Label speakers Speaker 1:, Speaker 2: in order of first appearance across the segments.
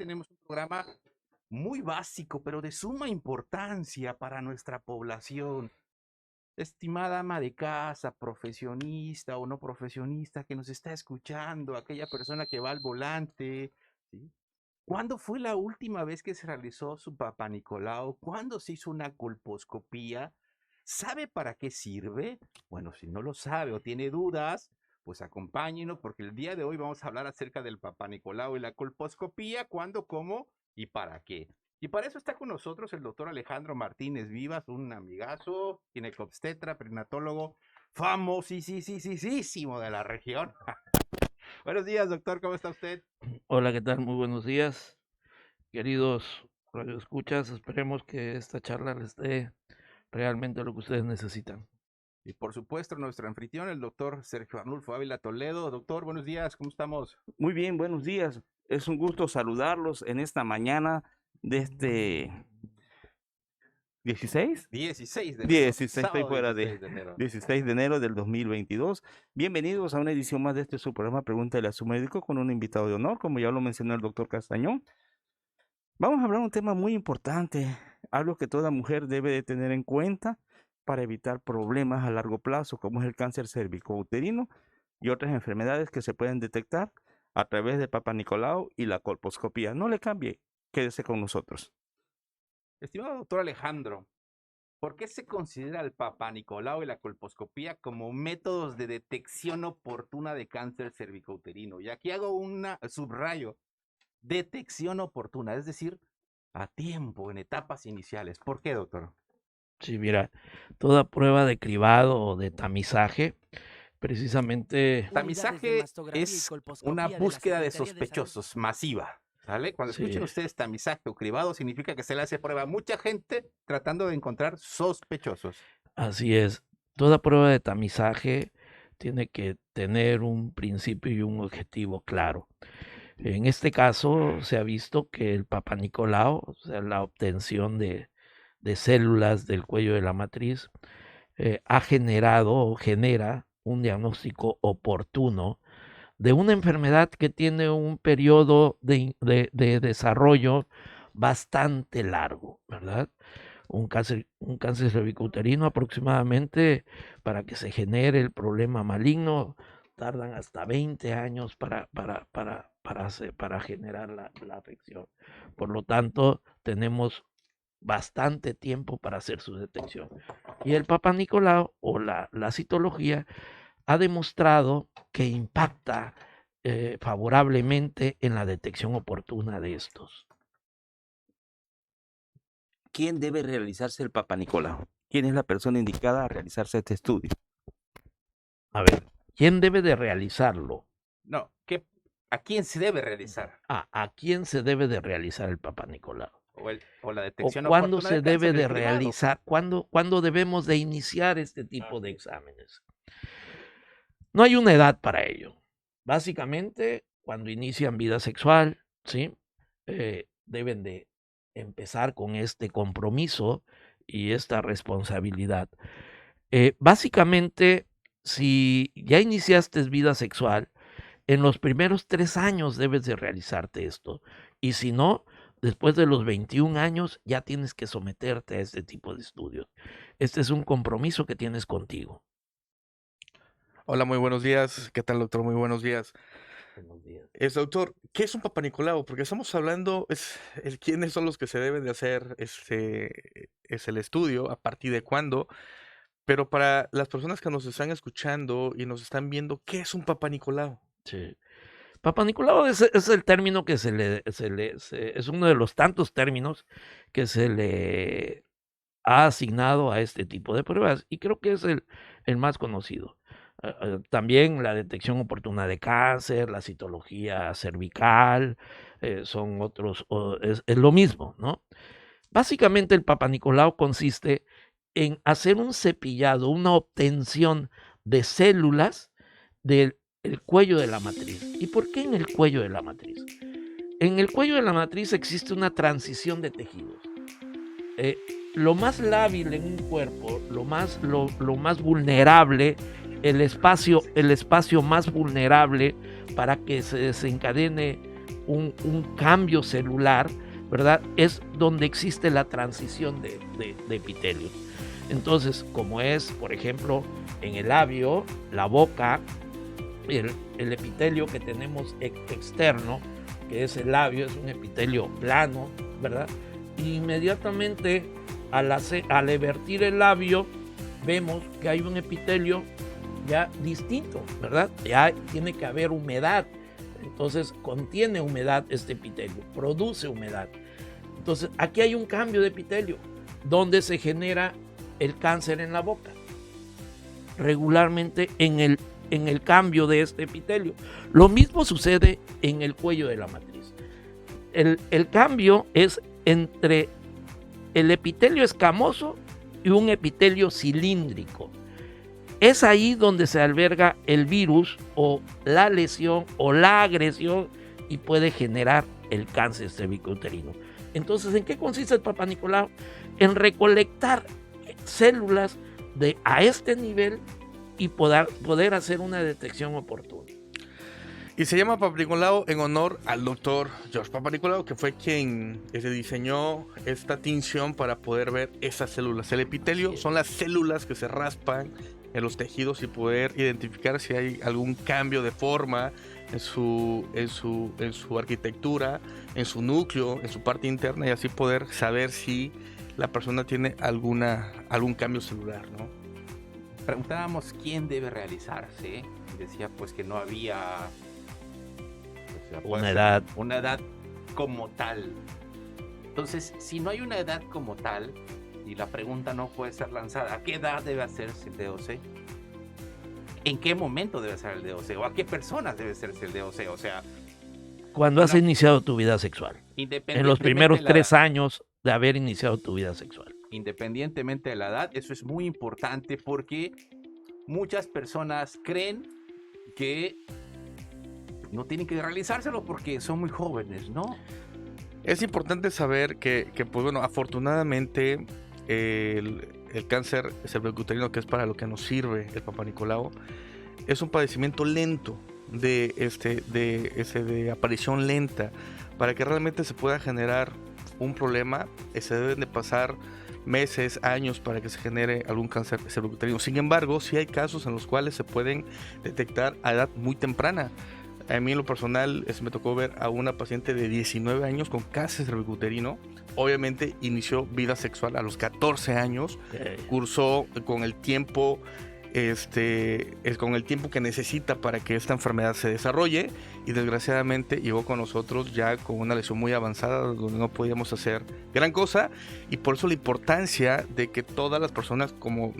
Speaker 1: tenemos un programa muy básico, pero de suma importancia para nuestra población. Estimada ama de casa, profesionista o no profesionista que nos está escuchando, aquella persona que va al volante, ¿sí? ¿Cuándo fue la última vez que se realizó su Papá Nicolau? ¿Cuándo se hizo una colposcopía? ¿Sabe para qué sirve? Bueno, si no lo sabe o tiene dudas, pues acompáñenos porque el día de hoy vamos a hablar acerca del Papá Nicolau y la colposcopía, cuándo, cómo y para qué. Y para eso está con nosotros el doctor Alejandro Martínez Vivas, un amigazo, ginecobstetra, perinatólogo, famosísimo de la región. Buenos días, doctor, ¿cómo está usted?
Speaker 2: Hola, ¿qué tal? Muy buenos días, queridos radioescuchas. Esperemos que esta charla les dé realmente lo que ustedes necesitan.
Speaker 1: Y por supuesto, nuestro anfitrión, el doctor Sergio Arnulfo Ávila Toledo. Doctor, buenos días, ¿cómo estamos?
Speaker 3: Muy bien, buenos días. Es un gusto saludarlos en esta mañana de este 16.
Speaker 1: 16 de enero.
Speaker 3: 16, estoy
Speaker 1: Sábado
Speaker 3: fuera
Speaker 1: 16 de enero.
Speaker 3: 16 de enero del 2022. Bienvenidos a una edición más de este su programa Pregúntale a su médico con un invitado de honor, como ya lo mencionó el doctor Castañón. Vamos a hablar de un tema muy importante, algo que toda mujer debe de tener en cuenta para evitar problemas a largo plazo, como es el cáncer cervicouterino y otras enfermedades que se pueden detectar a través del Papá Nicolau y la colposcopía. No le cambie, quédese con nosotros.
Speaker 1: Estimado doctor Alejandro, ¿por qué se considera el Papá Nicolau y la colposcopía como métodos de detección oportuna de cáncer cervicouterino? Y aquí hago un subrayo, detección oportuna, es decir, a tiempo, en etapas iniciales. ¿Por qué, doctor?
Speaker 2: Sí, mira, toda prueba de cribado o de tamizaje, precisamente,
Speaker 1: Tamizaje es una búsqueda de sospechosos masiva, ¿sale? Cuando escuchen
Speaker 2: sí,
Speaker 1: ustedes tamizaje o cribado, significa que se le hace prueba a mucha gente tratando de encontrar sospechosos.
Speaker 2: así es. Toda prueba de tamizaje tiene que tener un principio y un objetivo claro. En este caso se ha visto que el Papá Nicolau, o sea, la obtención de células del cuello de la matriz, ha generado o genera un diagnóstico oportuno de una enfermedad que tiene un periodo de desarrollo bastante largo, ¿verdad? Un cáncer cervicouterino aproximadamente para que se genere el problema maligno, tardan hasta 20 años para generar la afección. Por lo tanto, tenemos bastante tiempo para hacer su detección. Y el Papa Nicolau o la citología ha demostrado que impacta favorablemente en la detección oportuna de estos.
Speaker 3: ¿Quién debe realizarse el Papá Nicolau? ¿Quién es la persona indicada a realizarse este estudio?
Speaker 2: A ver, ¿quién debe de realizarlo?
Speaker 1: No, ¿a quién se debe realizar?
Speaker 2: ¿A quién se debe de realizar el Papa Nicolau?
Speaker 1: O la
Speaker 2: ¿O
Speaker 1: detección
Speaker 2: cuándo
Speaker 1: oportuna de
Speaker 2: se debe
Speaker 1: cáncer, el
Speaker 2: de
Speaker 1: cribado.
Speaker 2: realizar? ¿Cuándo debemos de iniciar este tipo de exámenes? No hay una edad para ello. Básicamente, cuando inician vida sexual, ¿sí? Deben de empezar con este compromiso y esta responsabilidad. Básicamente, si ya iniciaste vida sexual, en los primeros 3 años debes de realizarte esto. Y si no, después de los 21 años ya tienes que someterte a este tipo de estudios. Este es un compromiso que tienes contigo.
Speaker 4: Hola, muy buenos días. ¿Qué tal, doctor? Muy buenos días.
Speaker 2: Buenos días.
Speaker 4: Doctor, ¿qué es un Papá Nicolau? Porque estamos hablando, quiénes son los que se deben de hacer es el estudio, a partir de cuándo, pero para las personas que nos están escuchando y nos están viendo, ¿qué es un Papá Nicolau?
Speaker 2: Sí. Papa Nicolau es el término que es uno de los tantos términos que se le ha asignado a este tipo de pruebas y creo que es el más conocido. También la detección oportuna de cáncer, la citología cervical, son otros, es lo mismo, ¿no? Básicamente el Papa Nicolau consiste en hacer un cepillado, una obtención de células del cuello de la matriz. ¿Y por qué en el cuello de la matriz? En el cuello de la matriz existe una transición de tejidos. Eh, lo más lábil en un cuerpo, lo más vulnerable, el espacio más vulnerable para que se desencadene un cambio celular, ¿verdad? Es donde existe la transición de epitelios. Entonces, como es, por ejemplo, en el labio, la boca, el epitelio que tenemos externo, que es el labio, es un epitelio plano, ¿verdad? Y inmediatamente al evertir el labio, vemos que hay un epitelio ya distinto, ¿verdad? Ya tiene que haber humedad. Entonces contiene humedad este epitelio, produce humedad. Entonces aquí hay un cambio de epitelio, donde se genera el cáncer en la boca. Regularmente en el cambio de este epitelio. Lo mismo sucede en el cuello de la matriz. El cambio es entre el epitelio escamoso y un epitelio cilíndrico. Es ahí donde se alberga el virus o la lesión o la agresión y puede generar el cáncer cervicouterino. Entonces, ¿en qué consiste el Papá Nicolau? En recolectar células a este nivel y poder hacer una detección oportuna.
Speaker 4: Y se llama Papá Nicolau en honor al doctor George Papanicolaou, que fue quien diseñó esta tinción para poder ver esas células. El epitelio son las células que se raspan en los tejidos y poder identificar si hay algún cambio de forma en su arquitectura, en su núcleo, en su parte interna, y así poder saber si la persona tiene algún cambio celular, ¿no?
Speaker 1: Preguntábamos quién debe realizarse. Decía pues que no había
Speaker 2: una edad
Speaker 1: como tal. Entonces, si no hay una edad como tal, y la pregunta no puede ser lanzada, ¿a qué edad debe hacerse el DOC? ¿En qué momento debe ser el DOC? ¿O a qué personas debe hacerse el DOC? O sea,
Speaker 2: cuando has iniciado tu vida sexual. En los primeros 3 años de haber iniciado tu vida sexual.
Speaker 1: Independientemente de la edad, eso es muy importante porque muchas personas creen que no tienen que realizárselo porque son muy jóvenes, ¿no?
Speaker 4: Es importante saber que pues bueno, afortunadamente el cáncer cervicouterino, que es para lo que nos sirve el Papá Nicolau, es un padecimiento lento de aparición lenta. Para que realmente se pueda generar un problema, se deben de pasar meses, años para que se genere algún cáncer cervicouterino. Sin embargo, sí hay casos en los cuales se pueden detectar a edad muy temprana. A mí en lo personal me tocó ver a una paciente de 19 años con cáncer cervicouterino. Obviamente inició vida sexual a los 14 años, cursó con el tiempo que necesita para que esta enfermedad se desarrolle, y desgraciadamente llegó con nosotros ya con una lesión muy avanzada donde no podíamos hacer gran cosa, y por eso la importancia de que todas las personas, como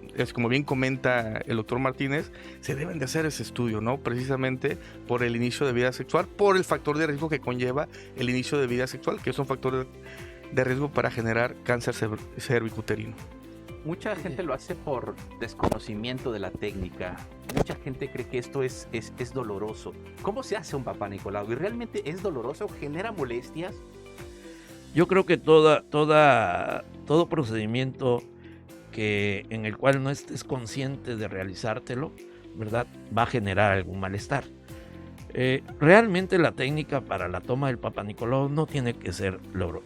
Speaker 4: bien comenta el doctor Martínez, se deben de hacer ese estudio, ¿no? Precisamente por el inicio de vida sexual, por el factor de riesgo que conlleva el inicio de vida sexual, que es un factor de riesgo para generar cáncer cervicouterino.
Speaker 1: Mucha gente lo hace por desconocimiento de la técnica. Mucha gente cree que esto es doloroso. ¿Cómo se hace un Papá Nicolau? ¿Y realmente es doloroso? ¿Genera molestias?
Speaker 2: Yo creo que todo procedimiento en el cual no estés consciente de realizártelo, ¿verdad?, va a generar algún malestar. Realmente la técnica para la toma del Papá Nicolau no tiene que ser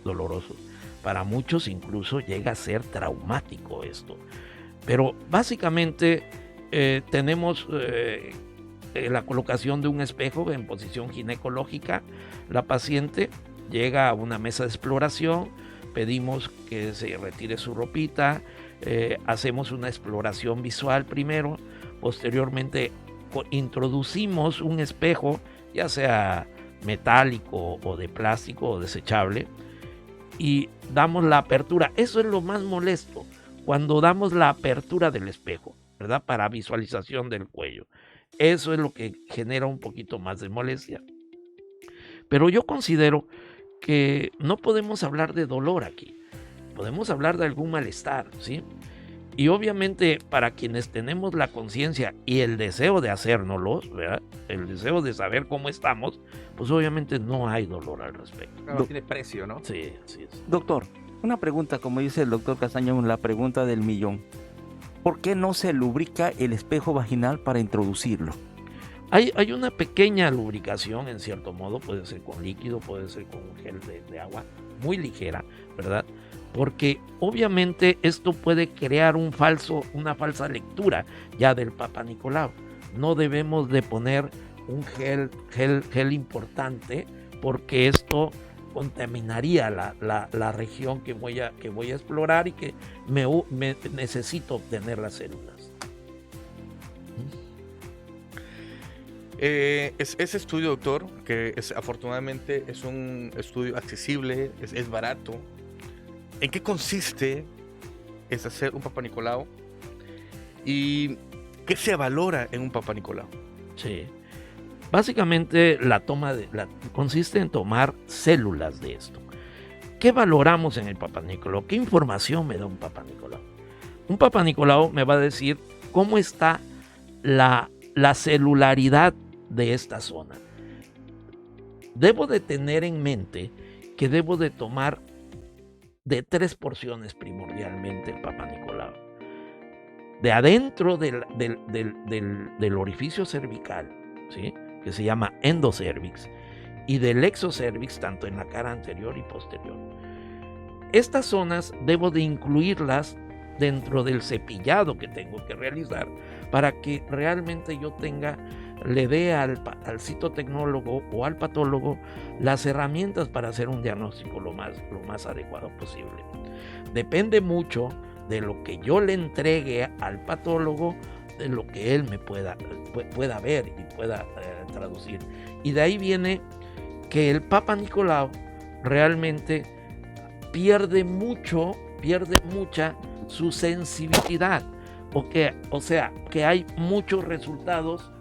Speaker 2: doloroso. Para muchos incluso llega a ser traumático esto. Pero básicamente tenemos la colocación de un espejo en posición ginecológica. La paciente llega a una mesa de exploración, pedimos que se retire su ropita, hacemos una exploración visual primero, posteriormente introducimos un espejo, ya sea metálico o de plástico o desechable, y damos la apertura. Eso es lo más molesto, cuando damos la apertura del espejo, ¿verdad?, para visualización del cuello. Eso es lo que genera un poquito más de molestia. Pero yo considero que no podemos hablar de dolor aquí. Podemos hablar de algún malestar, ¿sí? Y obviamente para quienes tenemos la conciencia y el deseo de hacérnoslo, ¿verdad?, el deseo de saber cómo estamos, pues obviamente no hay dolor al respecto.
Speaker 1: No tiene precio, ¿no?
Speaker 2: Sí, sí, sí.
Speaker 3: Doctor, una pregunta, como dice el doctor Castañón, la pregunta del millón. ¿Por qué no se lubrica el espejo vaginal para introducirlo?
Speaker 2: Hay una pequeña lubricación, en cierto modo, puede ser con líquido, puede ser con un gel de agua, muy ligera, ¿verdad? Porque obviamente esto puede crear una falsa lectura ya del Papa Nicolau. No debemos de poner un gel importante, porque esto contaminaría la región que voy a explorar y que me necesito obtener las células.
Speaker 4: Ese estudio, doctor, que afortunadamente es un estudio accesible, es barato. ¿En qué consiste hacer un Papa Nicolau? ¿Y qué se valora en un Papa Nicolau?
Speaker 2: Sí. Básicamente consiste en tomar células de esto. ¿Qué valoramos en el Papa Nicolau? ¿Qué información me da un Papa Nicolau? Un Papa Nicolau me va a decir cómo está la celularidad de esta zona. Debo de tener en mente que debo de tomar de 3 porciones primordialmente el Papa Nicolau. De adentro del orificio cervical, ¿sí?, que se llama endocervix, y del exocervix, tanto en la cara anterior y posterior. Estas zonas debo de incluirlas dentro del cepillado que tengo que realizar para que realmente yo le dé al citotecnólogo o al patólogo las herramientas para hacer un diagnóstico lo más adecuado posible. Depende mucho de lo que yo le entregue al patólogo, de lo que él me pueda ver y pueda traducir. Y de ahí viene que el Papa Nicolau realmente pierde mucha su sensibilidad, o sea, que hay muchos resultados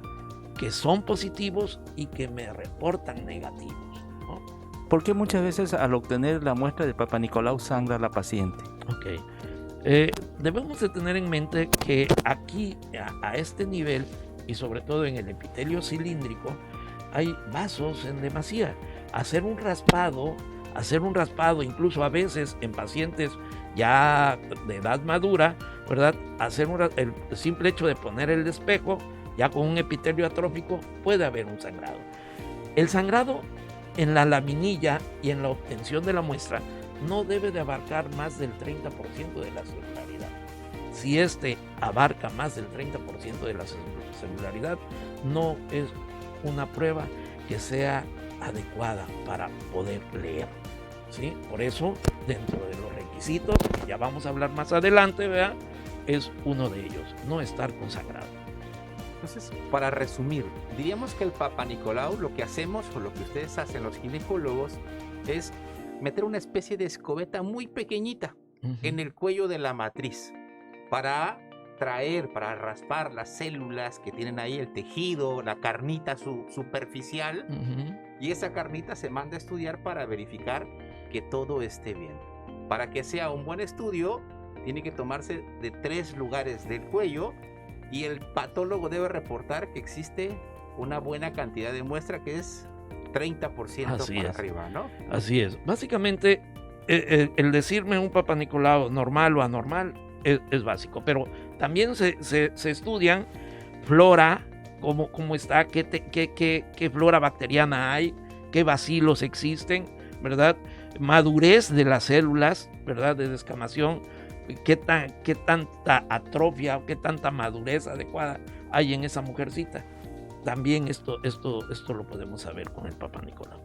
Speaker 2: que son positivos y que me reportan negativos, ¿no?
Speaker 3: Porque muchas veces al obtener la muestra de Papa Nicolau sangra la paciente.
Speaker 2: Ok. Debemos de tener en mente que aquí, a este nivel, y sobre todo en el epitelio cilíndrico, hay vasos en demasía. Hacer un raspado, incluso a veces en pacientes ya de edad madura, ¿verdad? El simple hecho de poner el espejo, ya con un epitelio atrófico, puede haber un sangrado. El sangrado en la laminilla y en la obtención de la muestra no debe de abarcar más del 30% de la celularidad. Si este abarca más del 30% de la celularidad, no es una prueba que sea adecuada para poder leer, ¿sí? Por eso, dentro de los requisitos, ya vamos a hablar más adelante, ¿verdad?, es uno de ellos, no estar consagrado.
Speaker 1: Entonces, para resumir, diríamos que el Papa Nicolau, lo que hacemos o lo que ustedes hacen los ginecólogos es meter una especie de escobeta muy pequeñita en el cuello de la matriz para raspar las células que tienen ahí, el tejido, la carnita superficial, y esa carnita se manda a estudiar para verificar que todo esté bien. Para que sea un buen estudio, tiene que tomarse de 3 lugares del cuello y el patólogo debe reportar que existe una buena cantidad de muestra, que es 30% para arriba, ¿no?
Speaker 2: Así es. Básicamente, el decirme un Papa Nicolau normal o anormal es básico, pero también se estudian flora, cómo está, qué flora bacteriana hay, qué bacilos existen, ¿verdad? Madurez de las células, ¿verdad?, de descamación, qué tanta atrofia o qué tanta madurez adecuada hay en esa mujercita. También esto lo podemos saber con el Papa Nicolau.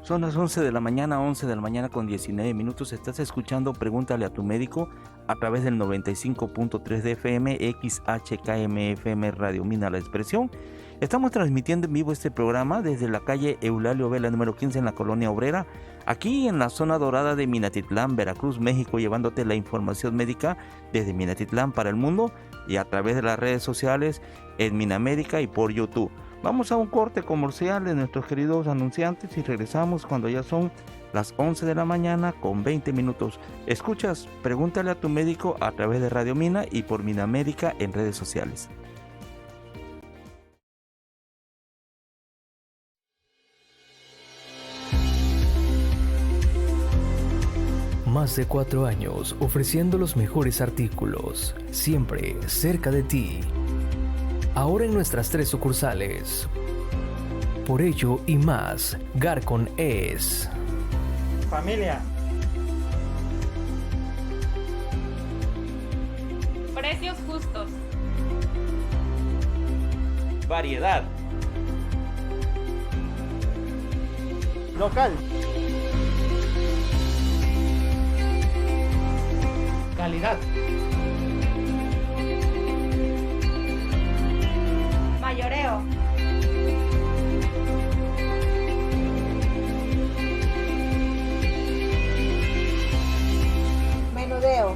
Speaker 3: Son las 11 de la mañana con 19 minutos. Estás escuchando Pregúntale a tu médico a través del 95.3 de FM, XHKMFM Radio Mina La Expresión. Estamos transmitiendo en vivo este programa desde la calle Eulalio Vela número 15 en la Colonia Obrera, aquí en la zona dorada de Minatitlán, Veracruz, México, llevándote la información médica desde Minatitlán para el mundo y a través de las redes sociales en Minamérica y por YouTube. Vamos a un corte comercial de nuestros queridos anunciantes y regresamos cuando ya son las 11 de la mañana con 20 minutos. Escuchas Pregúntale a tu médico a través de Radio Mina y por Minamérica en redes sociales.
Speaker 5: Más de 4 años ofreciendo los mejores artículos, siempre cerca de ti. Ahora en nuestras 3 sucursales: Por ello y más, Garcon es
Speaker 6: familia,
Speaker 7: precios justos,
Speaker 1: Variedad.
Speaker 6: local,
Speaker 8: calidad,
Speaker 7: mayoreo, menudeo,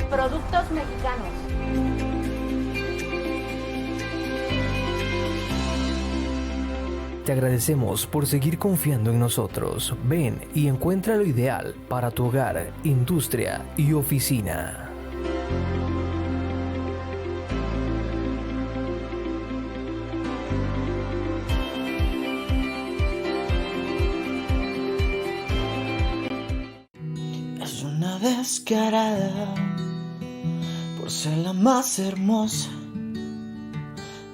Speaker 7: productos mexicanos.
Speaker 5: Te agradecemos por seguir confiando en nosotros. Ven y encuentra lo ideal para tu hogar, industria y oficina.
Speaker 9: Es una descarada por ser la más hermosa.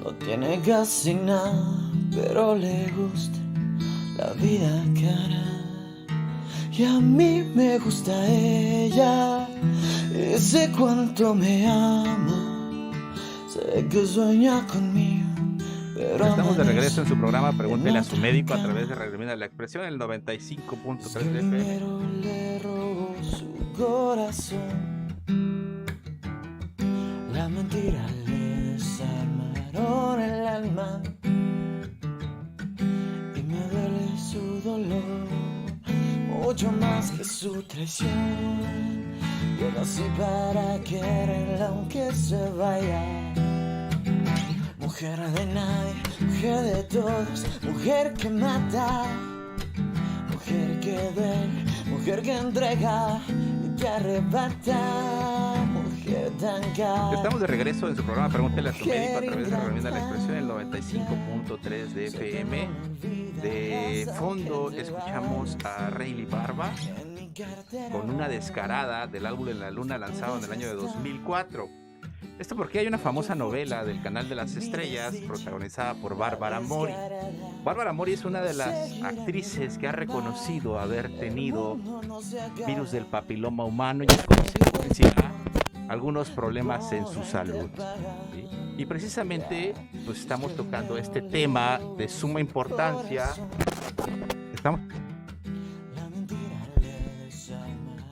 Speaker 9: No tiene casi nada, pero le gusta la vida cara. Y a mí me gusta ella, y sé cuánto me ama. Sé que sueña conmigo, pero
Speaker 3: Estamos de regreso en su programa Pregúntele a su médico a través de Radio Vida la Expresión, el 95.3 de FM.
Speaker 9: Primero le robó su corazón. La mentira le desarmaron el alma. Y me duele su dolor, mucho más que su traición. Yo nací para quererla aunque se vaya. Mujer de nadie, mujer de todos, mujer que mata. Mujer que duele, mujer que entrega y te arrebata. Mujer tan cara.
Speaker 3: Estamos de regreso en su programa Pregúntele a su médico a través de Radio Vida la Expresión, el 95.3 de FM. De fondo escuchamos a Rayleigh Barba con una descarada del álbum En la Luna, lanzado en el año de 2004. Esto porque hay una famosa novela del Canal de las Estrellas protagonizada por Bárbara Mori. Bárbara Mori es una de las actrices que ha reconocido haber tenido virus del papiloma humano y en consecuencia algunos problemas en su salud, ¿sí? Y precisamente pues estamos tocando este tema de suma importancia.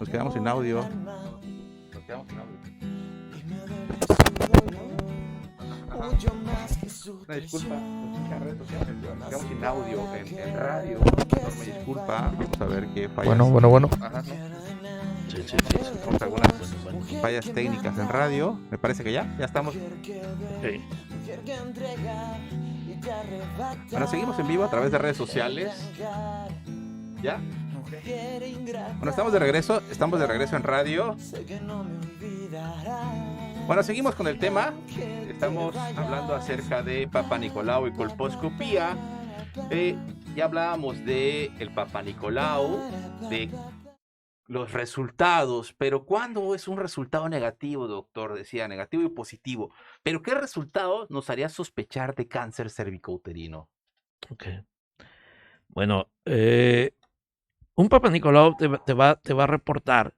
Speaker 3: Nos quedamos sin audio. Una disculpa, nos quedamos sin audio en radio. Enorme disculpa, vamos a ver qué fallas.
Speaker 2: Bueno.
Speaker 3: Ajá, ¿no?
Speaker 2: Sí.
Speaker 3: Tenemos algunas fallas técnicas en radio. Me parece que ya estamos.
Speaker 2: Sí.
Speaker 3: Bueno, seguimos en vivo a través de redes sociales. ¿Ya? Bueno, estamos de regreso en radio. Bueno, seguimos con el tema. Estamos hablando acerca de Papa Nicolau y colposcopía. Ya hablábamos de el Papa Nicolau, de los resultados, pero ¿cuándo es un resultado negativo, doctor? Decía negativo y positivo. Pero ¿qué resultado nos haría sospechar de cáncer cervicouterino?
Speaker 2: Ok. Bueno, un Papa Nicolau te va a reportar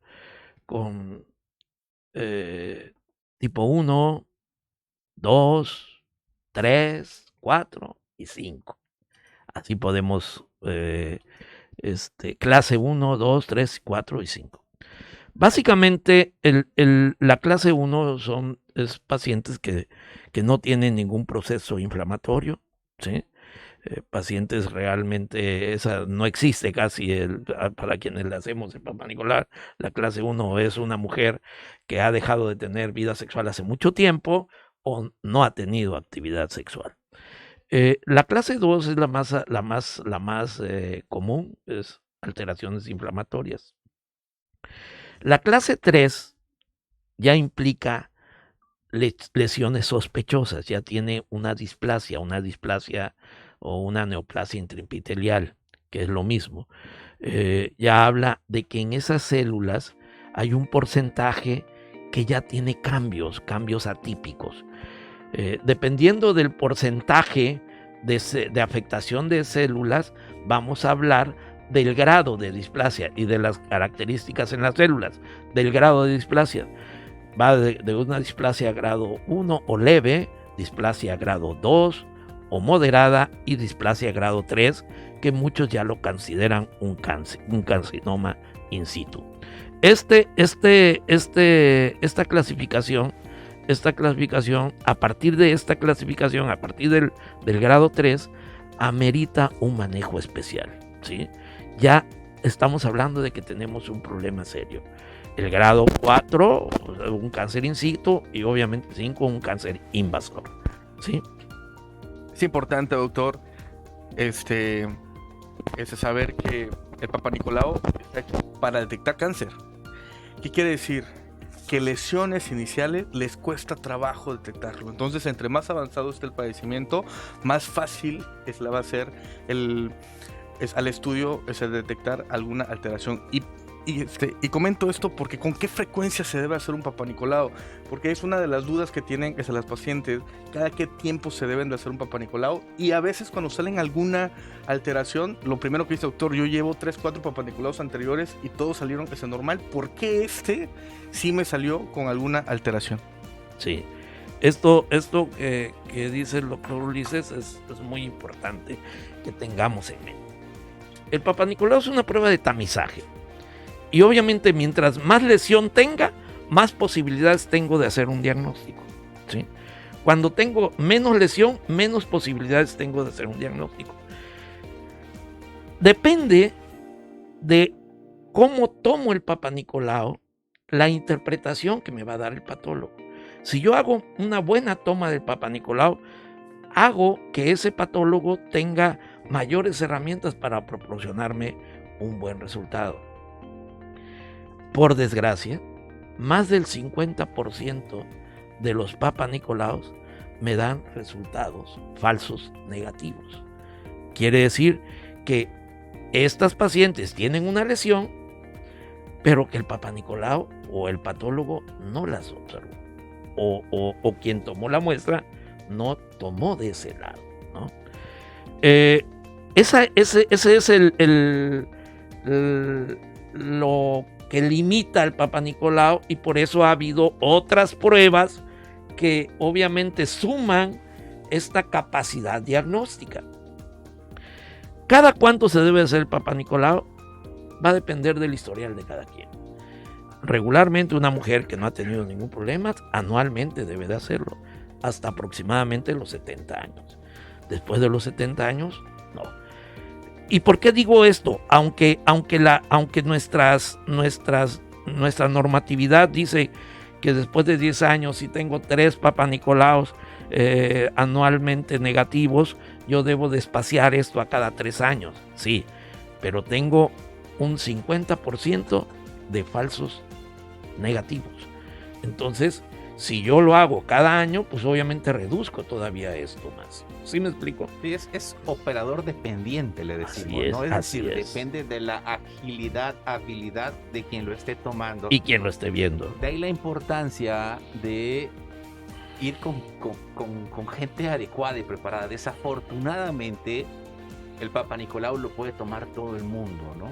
Speaker 2: con tipo 1, 2, 3, 4 y 5. Así podemos, clase 1, 2, 3, 4 y 5. Básicamente, la clase 1 es pacientes que no tienen ningún proceso inflamatorio, ¿sí? Pacientes realmente, esa no existe casi para quienes le hacemos el Papa Nicolau. La clase 1 es una mujer que ha dejado de tener vida sexual hace mucho tiempo o no ha tenido actividad sexual. La clase 2 es la más común, es alteraciones inflamatorias. La clase 3 ya implica lesiones sospechosas, ya tiene una displasia o una neoplasia intraepitelial, que es lo mismo. Ya habla de que en esas células hay un porcentaje que ya tiene cambios atípicos. Dependiendo del porcentaje de afectación de células, vamos a hablar del grado de displasia y de las características en las células, del grado de displasia. Va de una displasia grado 1 o leve, displasia grado 2 o moderada y displasia grado 3, que muchos ya lo consideran un carcinoma in situ. Esta clasificación, a partir de esta clasificación, a partir del grado 3, amerita un manejo especial, ¿sí? Ya estamos hablando de que tenemos un problema serio. El grado 4, un cáncer in situ, y obviamente 5, un cáncer invasor, ¿sí?
Speaker 4: Es importante, doctor, saber que el Papa Nicolau está hecho para detectar cáncer. ¿Qué quiere decir? Que lesiones iniciales les cuesta trabajo detectarlo. Entonces, entre más avanzado esté el padecimiento, más fácil va a ser al estudio detectar alguna alteración. Y comento esto porque ¿con qué frecuencia se debe hacer un Papa Nicolau? Porque es una de las dudas que tienen las pacientes, cada qué tiempo se deben de hacer un Papa Nicolau, y a veces cuando salen alguna alteración, lo primero que dice, doctor, yo llevo 3-4 Papa Nicolaus anteriores y todos salieron normal, ¿por qué sí me salió con alguna alteración?
Speaker 2: Sí, esto que dice el doctor Ulises es muy importante que tengamos en mente. El Papa Nicolau es una prueba de tamizaje. Y obviamente mientras más lesión tenga, más posibilidades tengo de hacer un diagnóstico, ¿sí? Cuando tengo menos lesión, menos posibilidades tengo de hacer un diagnóstico. Depende de cómo tomo el Papa Nicolau, la interpretación que me va a dar el patólogo. Si yo hago una buena toma del Papa Nicolau, hago que ese patólogo tenga mayores herramientas para proporcionarme un buen resultado. Por desgracia, más del 50% de los Papa Nicolaus me dan resultados falsos negativos. Quiere decir que estas pacientes tienen una lesión, pero que el Papa Nicolau o el patólogo no las observó. O quien tomó la muestra no tomó de ese lado, ¿no? Ese es lo que limita al Papa Nicolau, y por eso ha habido otras pruebas que obviamente suman esta capacidad diagnóstica. ¿Cada cuánto se debe hacer el Papa Nicolau? Va a depender del historial de cada quien. Regularmente una mujer que no ha tenido ningún problema, anualmente debe de hacerlo, hasta aproximadamente los 70 años. Después de los 70 años, no. ¿Y por qué digo esto? Aunque nuestra normatividad dice que después de 10 años, si tengo 3 Papa Nicolaus anualmente negativos, yo debo de espaciar esto a cada 3 años. Sí, pero tengo un 50% de falsos negativos. Entonces, si yo lo hago cada año, pues obviamente reduzco todavía esto más. ¿Sí me explico?
Speaker 1: Sí, es operador dependiente, le decimos, ¿no? Es decir, depende de la habilidad de quien lo esté tomando.
Speaker 2: Y quien lo esté viendo.
Speaker 1: De ahí la importancia de ir con gente adecuada y preparada. Desafortunadamente, el Papa Nicolau lo puede tomar todo el mundo, ¿no?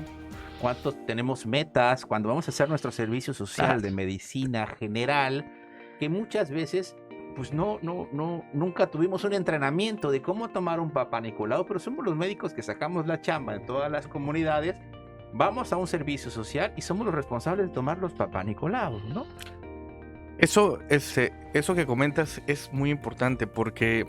Speaker 1: ¿Cuántos tenemos metas cuando vamos a hacer nuestro servicio social de medicina general? Que muchas veces pues nunca tuvimos un entrenamiento de cómo tomar un Papa Nicolau, pero somos los médicos que sacamos la chamba en todas las comunidades, vamos a un servicio social y somos los responsables de tomar los Papa Nicolau, ¿no?
Speaker 4: Eso que comentas es muy importante porque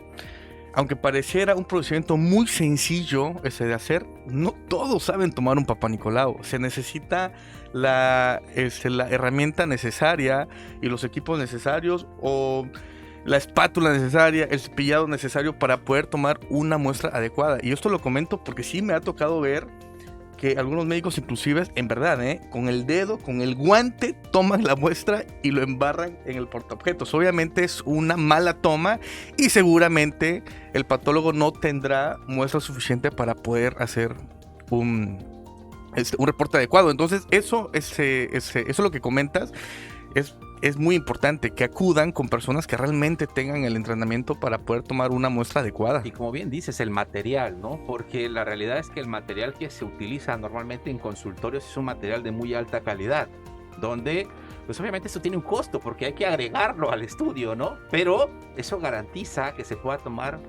Speaker 4: aunque pareciera un procedimiento muy sencillo de hacer, no todos saben tomar un Papa Nicolau. Se necesita la herramienta necesaria y los equipos necesarios, o la espátula necesaria, el cepillado necesario para poder tomar una muestra adecuada. Y esto lo comento porque sí me ha tocado ver que algunos médicos inclusive, en verdad, con el dedo, con el guante, toman la muestra y lo embarran en el portaobjetos. Obviamente es una mala toma y seguramente el patólogo no tendrá muestra suficiente para poder hacer un un reporte adecuado. Entonces, eso es lo que comentas. Es muy importante que acudan con personas que realmente tengan el entrenamiento para poder tomar una muestra adecuada.
Speaker 1: Y como bien dices, el material, ¿no? Porque la realidad es que el material que se utiliza normalmente en consultorios es un material de muy alta calidad, donde, pues obviamente esto tiene un costo porque hay que agregarlo al estudio, ¿no? Pero eso garantiza que se pueda tomar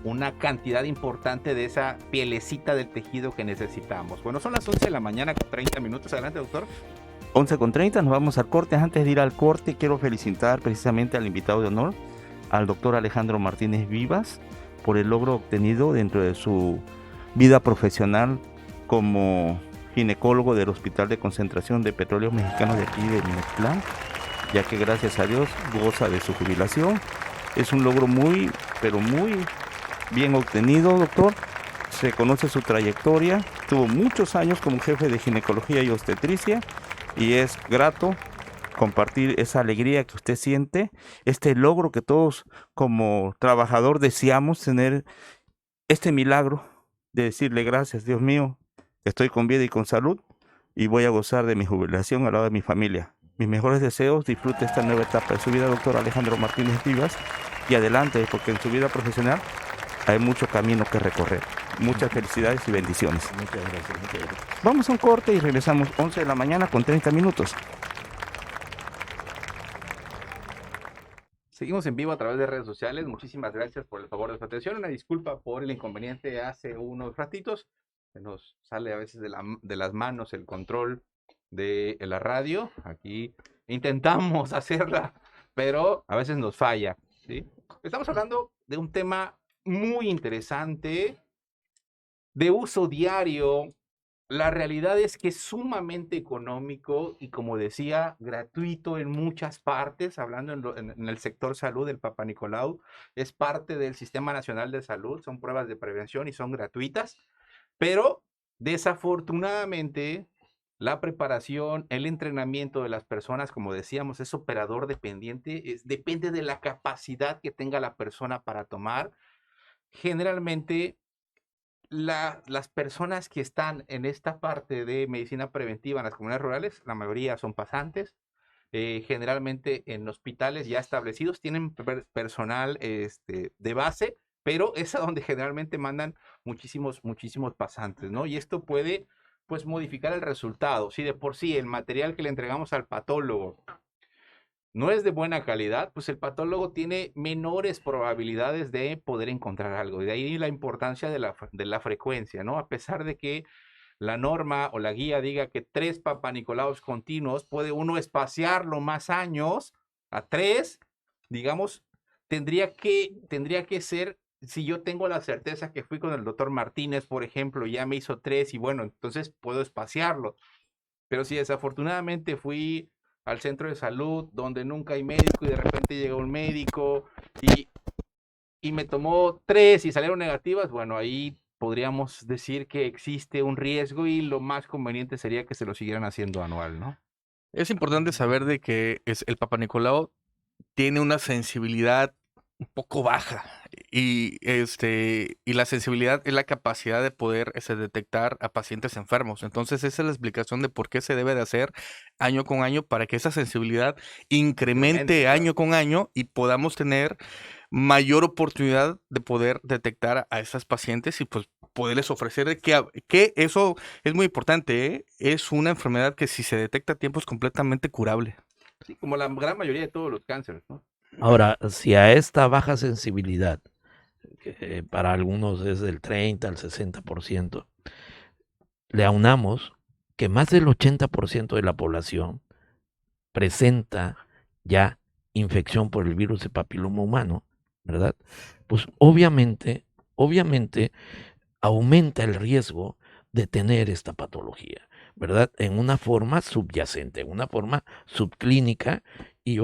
Speaker 1: una cantidad importante de esa pielecita del tejido que necesitamos. Bueno, son las 11 de la mañana con 30 minutos. Adelante, doctor.
Speaker 3: 11:30, nos vamos al corte. Antes de ir al corte, quiero felicitar precisamente al invitado de honor, al doctor Alejandro Martínez Vivas, por el logro obtenido dentro de su vida profesional como ginecólogo del Hospital de Concentración de Petróleos Mexicanos de aquí de Minatitlán, ya que gracias a Dios goza de su jubilación. Es un logro muy, pero muy bien obtenido, doctor. Se conoce su trayectoria, tuvo muchos años como jefe de ginecología y obstetricia, y es grato compartir esa alegría que usted siente, este logro que todos como trabajador deseamos tener, este milagro de decirle gracias, Dios mío, estoy con vida y con salud y voy a gozar de mi jubilación al lado de mi familia. Mis mejores deseos, disfrute esta nueva etapa de su vida, doctor Alejandro Martínez Vivas, y adelante, porque en su vida profesional hay mucho camino que recorrer. Muchas felicidades y bendiciones.
Speaker 2: Muchas gracias, muchas gracias.
Speaker 3: Vamos a un corte y regresamos 11 de la mañana con 30 minutos.
Speaker 1: Seguimos en vivo a través de redes sociales. Muchísimas gracias por el favor de su atención. Una disculpa por el inconveniente hace unos ratitos. Se nos sale a veces de las manos el control de la radio. Aquí intentamos hacerla, pero a veces nos falla, ¿sí? Estamos hablando de un tema muy interesante, de uso diario. La realidad es que es sumamente económico y, como decía, gratuito en muchas partes. Hablando en el sector salud, el Papa Nicolau es parte del Sistema Nacional de Salud, son pruebas de prevención y son gratuitas, pero desafortunadamente la preparación, el entrenamiento de las personas, como decíamos, es operador dependiente, depende de la capacidad que tenga la persona para tomar. Generalmente las personas que están en esta parte de medicina preventiva en las comunidades rurales, la mayoría son pasantes, generalmente en hospitales ya establecidos, tienen personal de base, pero es a donde generalmente mandan muchísimos pasantes, ¿no? Y esto puede, pues, modificar el resultado. Si de por sí el material que le entregamos al patólogo no es de buena calidad, pues el patólogo tiene menores probabilidades de poder encontrar algo. Y de ahí la importancia de la frecuencia, ¿no? A pesar de que la norma o la guía diga que 3 papanicolaos continuos, puede uno espaciarlo más años a 3, digamos, tendría que ser, si yo tengo la certeza que fui con el doctor Martínez, por ejemplo, ya me hizo 3 y bueno, entonces puedo espaciarlo. Pero si desafortunadamente fui al centro de salud donde nunca hay médico y de repente llega un médico y me tomó 3 y salieron negativas, bueno, ahí podríamos decir que existe un riesgo y lo más conveniente sería que se lo siguieran haciendo anual, ¿no?
Speaker 4: Es importante saber de que el Papa Nicolau tiene una sensibilidad un poco baja y la sensibilidad es la capacidad de poder detectar a pacientes enfermos. Entonces esa es la explicación de por qué se debe de hacer año con año, para que esa sensibilidad incremente año con año y podamos tener mayor oportunidad de poder detectar a esas pacientes y pues poderles ofrecer que eso es muy importante, ¿eh? Es una enfermedad que si se detecta a tiempo es completamente curable.
Speaker 1: Sí, como la gran mayoría de todos los cánceres, ¿no?
Speaker 2: Ahora, si a esta baja sensibilidad, que para algunos es del 30 al 60%, le aunamos que más del 80% de la población presenta ya infección por el virus de papiloma humano, ¿verdad? Pues obviamente aumenta el riesgo de tener esta patología, ¿verdad? En una forma subyacente, en una forma subclínica y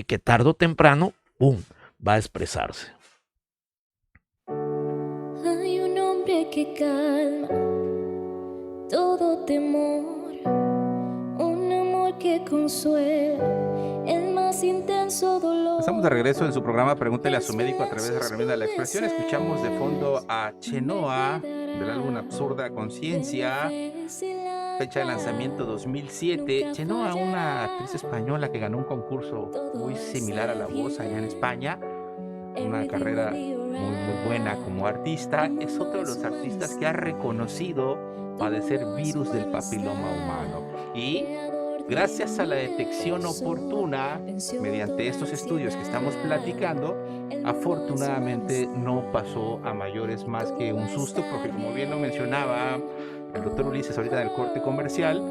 Speaker 2: que tarde o temprano, va a expresarse.
Speaker 8: Hay un hombre que calma todo temor, un amor que consuela el más intenso dolor.
Speaker 1: Estamos de regreso en su programa Pregúntale a su médico a través de Herramienta de la Expresión. Escuchamos de fondo a Chenoa del álbum Absurda Conciencia. fecha de lanzamiento 2007, llenó a una actriz española que ganó un concurso muy similar a La Voz allá en España, una carrera muy buena como artista. Es otro de los artistas que ha reconocido padecer virus del papiloma humano y gracias a la detección oportuna mediante estos estudios que estamos platicando, afortunadamente no pasó a mayores más que un susto, porque como bien lo mencionaba el doctor Ulises ahorita en el corte comercial,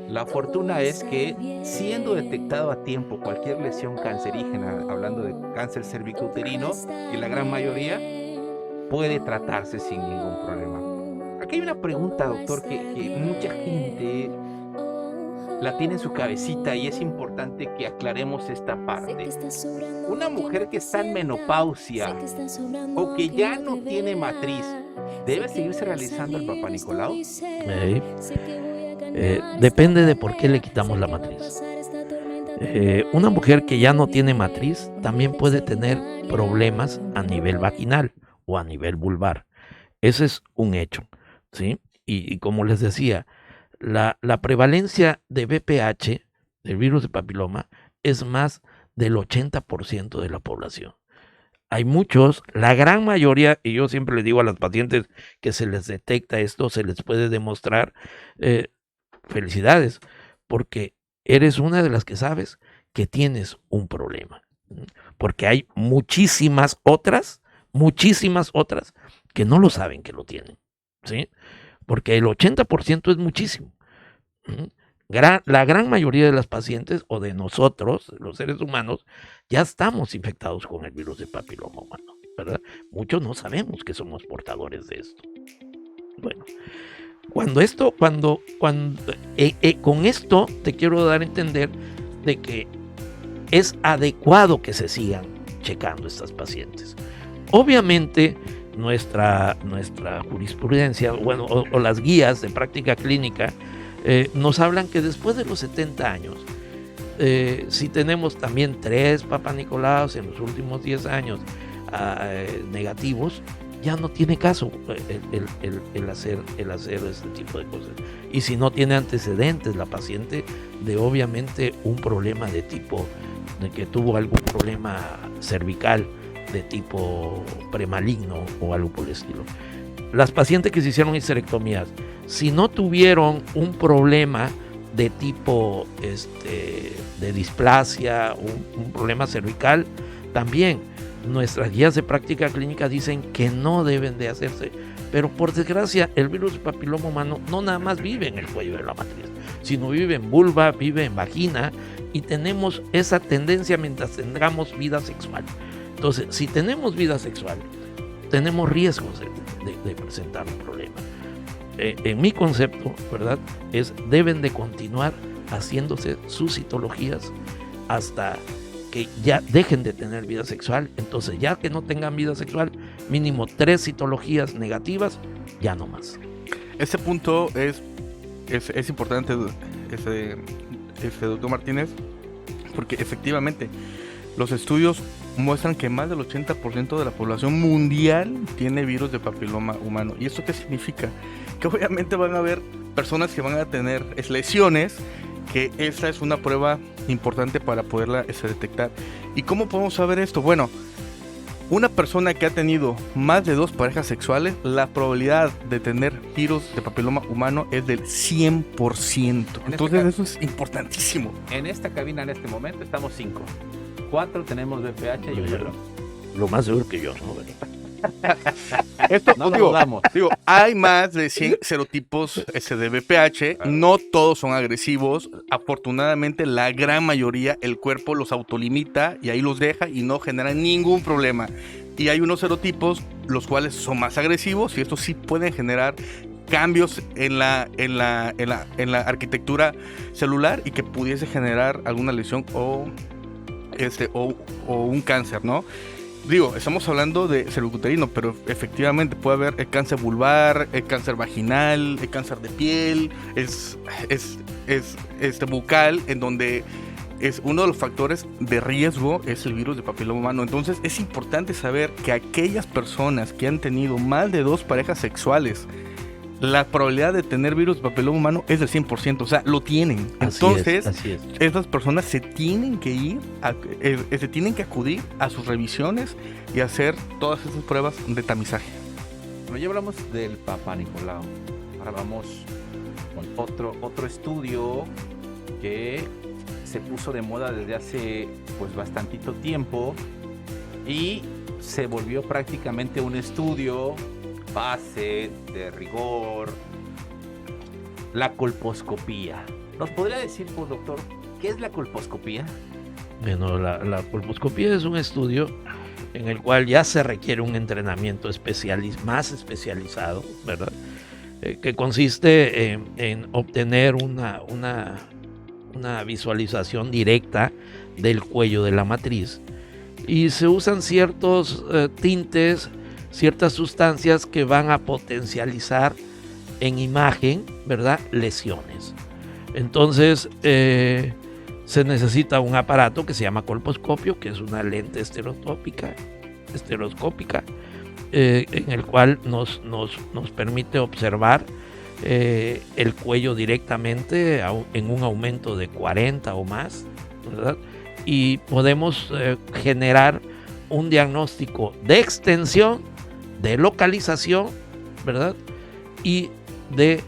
Speaker 1: la fortuna es que siendo detectado a tiempo cualquier lesión cancerígena, hablando de cáncer cervicouterino, y la gran mayoría puede tratarse sin ningún problema. Aquí hay una pregunta, doctor, que mucha gente la tiene en su cabecita y es importante que aclaremos esta parte. Una mujer que está en menopausia o que ya no tiene matriz, ¿debe seguirse realizando el Papá Nicolau?
Speaker 2: Depende de por qué le quitamos la matriz. Una mujer que ya no tiene matriz también puede tener problemas a nivel vaginal o a nivel vulvar. Ese es un hecho, ¿sí? Y como les decía, la prevalencia de VPH, del virus de papiloma, es más del 80% de la población. Hay muchos, la gran mayoría, y yo siempre le digo a las pacientes que se les detecta esto, se les puede demostrar, felicidades, porque eres una de las que sabes que tienes un problema. Porque hay muchísimas otras que no lo saben que lo tienen, ¿sí? Porque el 80% es muchísimo. La gran mayoría de las pacientes o de nosotros, los seres humanos, ya estamos infectados con el virus de papiloma humano, ¿verdad? Muchos no sabemos que somos portadores de esto. Bueno, con esto te quiero dar a entender de que es adecuado que se sigan checando estas pacientes. Obviamente, nuestra jurisprudencia, bueno, o las guías de práctica clínica nos hablan que después de los 70 años, si tenemos también 3 Papá Nicolaos en los últimos 10 años negativos, ya no tiene caso el hacer este tipo de cosas. Y si no tiene antecedentes la paciente de obviamente un problema de tipo, de que tuvo algún problema cervical de tipo premaligno o algo por el estilo. Las pacientes que se hicieron histerectomías, si no tuvieron un problema de tipo de displasia, un problema cervical, también nuestras guías de práctica clínica dicen que no deben de hacerse. Pero por desgracia, el virus del papiloma humano no nada más vive en el cuello de la matriz, sino vive en vulva, vive en vagina, y tenemos esa tendencia mientras tengamos vida sexual. Entonces, si tenemos vida sexual, tenemos riesgos de presentar un problema. En mi concepto, ¿verdad?, deben de continuar haciéndose sus citologías hasta que ya dejen de tener vida sexual. Entonces, ya que no tengan vida sexual, mínimo 3 citologías negativas, ya no más.
Speaker 4: Este punto es importante, doctor Martínez, porque efectivamente los estudios muestran que más del 80% de la población mundial tiene virus de papiloma humano. ¿Y esto qué significa? Que obviamente van a haber personas que van a tener lesiones, que esa es una prueba importante para poderla detectar. ¿Y cómo podemos saber esto? Bueno, una persona que ha tenido más de 2 parejas sexuales, la probabilidad de tener virus de papiloma humano es del 100%. Entonces eso es importantísimo.
Speaker 1: En esta cabina en este momento estamos 5. 4 tenemos VPH y yo.
Speaker 2: Lo más seguro que yo, ¿no?
Speaker 4: Esto,
Speaker 1: no lo dudamos.
Speaker 4: Hay más de 100 serotipos de VPH, no todos son agresivos. Afortunadamente, la gran mayoría, el cuerpo los autolimita y ahí los deja y no generan ningún problema. Y hay unos serotipos los cuales son más agresivos y estos sí pueden generar cambios en la arquitectura celular y que pudiese generar alguna lesión o un cáncer, ¿no? Estamos hablando de cervicuterino, pero efectivamente puede haber el cáncer vulvar, el cáncer vaginal, el cáncer de piel, es bucal, en donde es uno de los factores de riesgo es el virus de papiloma humano. Entonces es importante saber que aquellas personas que han tenido más de 2 parejas sexuales la probabilidad de tener virus de papiloma humano es del 100%, o sea, lo tienen.
Speaker 2: Así
Speaker 4: Entonces,
Speaker 2: es.
Speaker 4: esas personas se tienen que ir, se tienen que acudir a sus revisiones y hacer todas esas pruebas de tamizaje.
Speaker 1: Bueno, ya hablamos del Papa Nicolau. Ahora vamos con otro estudio que se puso de moda desde hace pues bastantito tiempo y se volvió prácticamente un estudio base de rigor, la colposcopía. ¿Nos podría decir, pues, doctor, qué es la colposcopía?
Speaker 2: Bueno, la colposcopía es un estudio en el cual ya se requiere un entrenamiento más especializado, ¿verdad? Que consiste en obtener una visualización directa del cuello de la matriz, y se usan ciertos tintes, ciertas sustancias que van a potencializar en imagen, ¿verdad?, lesiones. Entonces se necesita un aparato que se llama colposcopio, que es una lente estereoscópica, en el cual nos permite observar el cuello directamente en un aumento de 40 o más, ¿verdad? Y podemos generar un diagnóstico de extensión, de localización, ¿verdad?, y de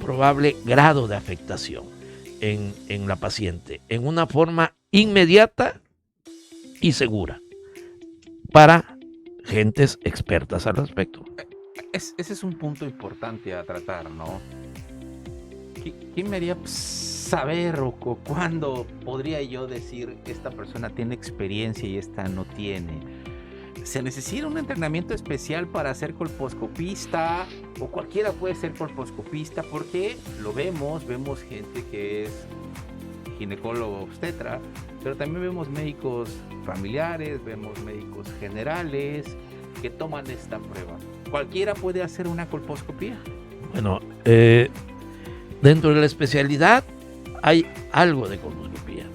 Speaker 2: probable grado de afectación en la paciente, en una forma inmediata y segura para gentes expertas al respecto.
Speaker 1: Ese es un punto importante a tratar, ¿no? ¿Quién me haría saber o cuándo podría yo decir que esta persona tiene experiencia y esta no tiene? ¿Se necesita un entrenamiento especial para ser colposcopista? ¿O cualquiera puede ser colposcopista? Porque lo vemos gente que es ginecólogo obstetra, pero también vemos médicos familiares, vemos médicos generales que toman esta prueba. ¿Cualquiera puede hacer una colposcopía?
Speaker 2: Bueno, dentro de la especialidad hay algo de colposcopía.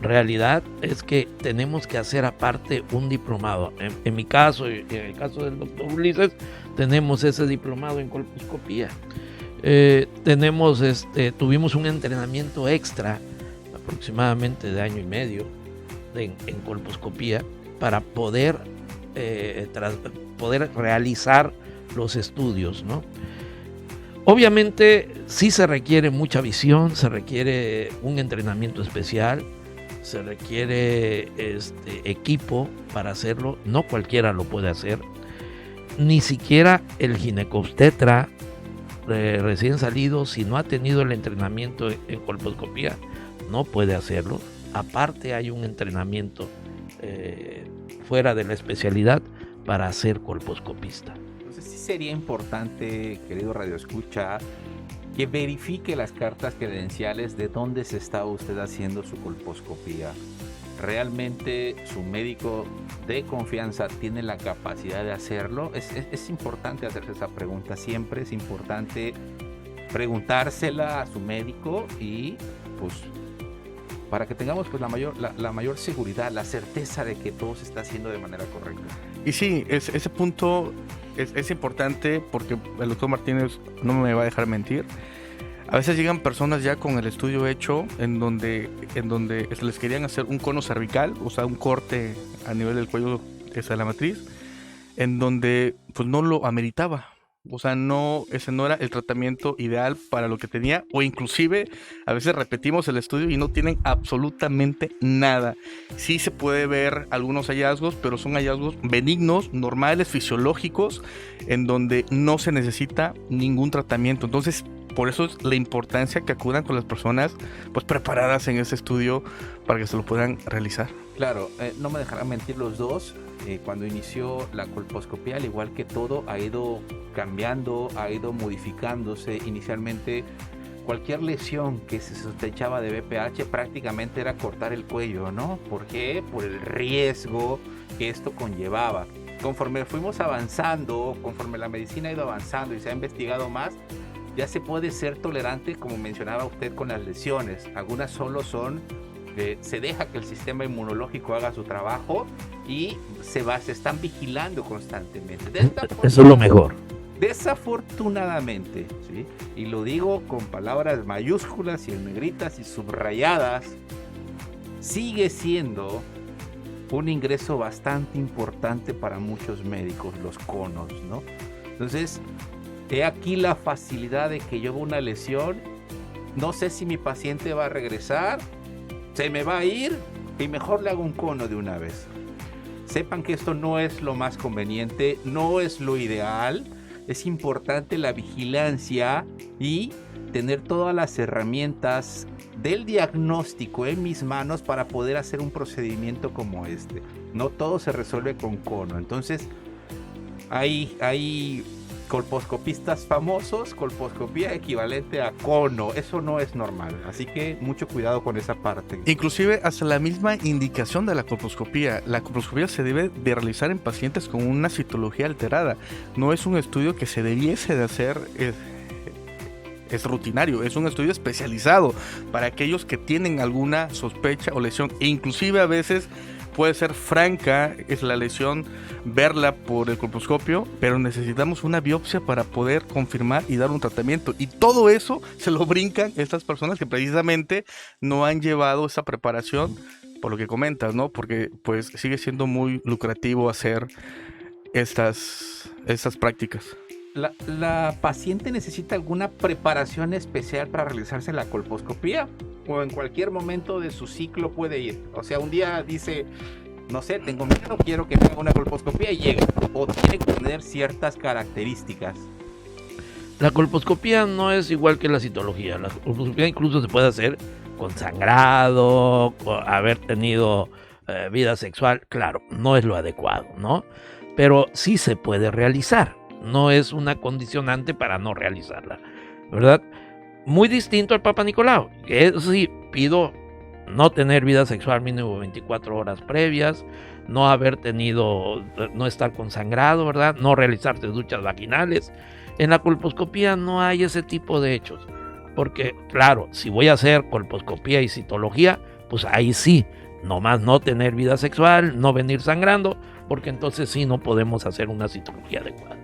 Speaker 2: Realidad es que tenemos que hacer aparte un diplomado. En mi caso y en el caso del doctor Ulises, tenemos ese diplomado en colposcopía. Tuvimos un entrenamiento extra aproximadamente de 1 año y medio en colposcopía para poder realizar los estudios, ¿no? Obviamente sí se requiere mucha visión, se requiere un entrenamiento especial, se requiere equipo para hacerlo. No cualquiera lo puede hacer, ni siquiera el ginecobstetra recién salido, si no ha tenido el entrenamiento en colposcopía, no puede hacerlo. Aparte hay un entrenamiento fuera de la especialidad para ser colposcopista.
Speaker 1: Entonces sí sería importante, querido radioescucha, que verifique las cartas credenciales de dónde se está usted haciendo su colposcopía. ¿Realmente su médico de confianza tiene la capacidad de hacerlo? Es importante hacerse esa pregunta siempre, es importante preguntársela a su médico y pues para que tengamos pues la mayor seguridad, la certeza de que todo se está haciendo de manera correcta.
Speaker 4: Y sí, ese punto es importante porque el doctor Martínez no me va a dejar mentir. A veces llegan personas ya con el estudio hecho en donde se les querían hacer un cono cervical, o sea, un corte a nivel del cuello de la matriz, en donde pues no lo ameritaba. O sea, ese no era el tratamiento ideal para lo que tenía, o inclusive a veces repetimos el estudio y no tienen absolutamente nada. Sí se puede ver algunos hallazgos, pero son hallazgos benignos, normales, fisiológicos, en donde no se necesita ningún tratamiento. Entonces, por eso es la importancia que acudan con las personas pues preparadas en ese estudio para que se lo puedan realizar.
Speaker 1: Claro, no me dejarán mentir los dos. Cuando inició la colposcopía, al igual que todo, ha ido cambiando, ha ido modificándose. Inicialmente, cualquier lesión que se sospechaba de BPH prácticamente era cortar el cuello, ¿no? ¿Por qué? Por el riesgo que esto conllevaba. Conforme fuimos avanzando, conforme la medicina ha ido avanzando y se ha investigado más, ya se puede ser tolerante, como mencionaba usted, con las lesiones. Algunas solo se deja que el sistema inmunológico haga su trabajo y se están vigilando constantemente.
Speaker 2: Eso es lo mejor.
Speaker 1: Desafortunadamente, ¿sí? Y lo digo con palabras mayúsculas y en negritas y subrayadas, sigue siendo un ingreso bastante importante para muchos médicos, los conos, ¿no? Entonces, he aquí la facilidad de que yo veo una lesión, no sé si mi paciente va a regresar, se me va a ir y mejor le hago un cono de una vez. Sepan que esto no es lo más conveniente, no es lo ideal, es importante la vigilancia y tener todas las herramientas del diagnóstico en mis manos para poder hacer un procedimiento como este. No todo se resuelve con cono. Entonces, hay colposcopistas famosos, colposcopía equivalente a cono. Eso no es normal. Así que mucho cuidado con esa parte.
Speaker 4: Inclusive hasta la misma indicación de la colposcopía. La colposcopía se debe de realizar en pacientes con una citología alterada. No es un estudio que se debiese de hacer... Es rutinario, es un estudio especializado para aquellos que tienen alguna sospecha o lesión, e inclusive a veces puede ser franca es la lesión, verla por el colposcopio, pero necesitamos una biopsia para poder confirmar y dar un tratamiento, y todo eso se lo brincan estas personas que precisamente no han llevado esa preparación, por lo que comentas, ¿no? Porque pues sigue siendo muy lucrativo hacer estas prácticas.
Speaker 1: ¿La paciente necesita alguna preparación especial para realizarse la colposcopía? ¿O en cualquier momento de su ciclo puede ir? O sea, un día dice, no sé, tengo miedo, quiero que me haga una colposcopía y llega. ¿O tiene que tener ciertas características?
Speaker 2: La colposcopía no es igual que la citología. La colposcopía incluso se puede hacer con sangrado, con haber tenido vida sexual. Claro, no es lo adecuado, ¿no? Pero sí se puede realizar. No es una condicionante para no realizarla, ¿verdad? Muy distinto al Papa Nicolau, que eso sí, pido no tener vida sexual mínimo 24 horas previas, no estar con sangrado, ¿verdad? No realizarse duchas vaginales. En la colposcopía no hay ese tipo de hechos, porque claro, si voy a hacer colposcopía y citología, pues ahí sí, nomás no tener vida sexual, no venir sangrando, porque entonces sí no podemos hacer una citología adecuada.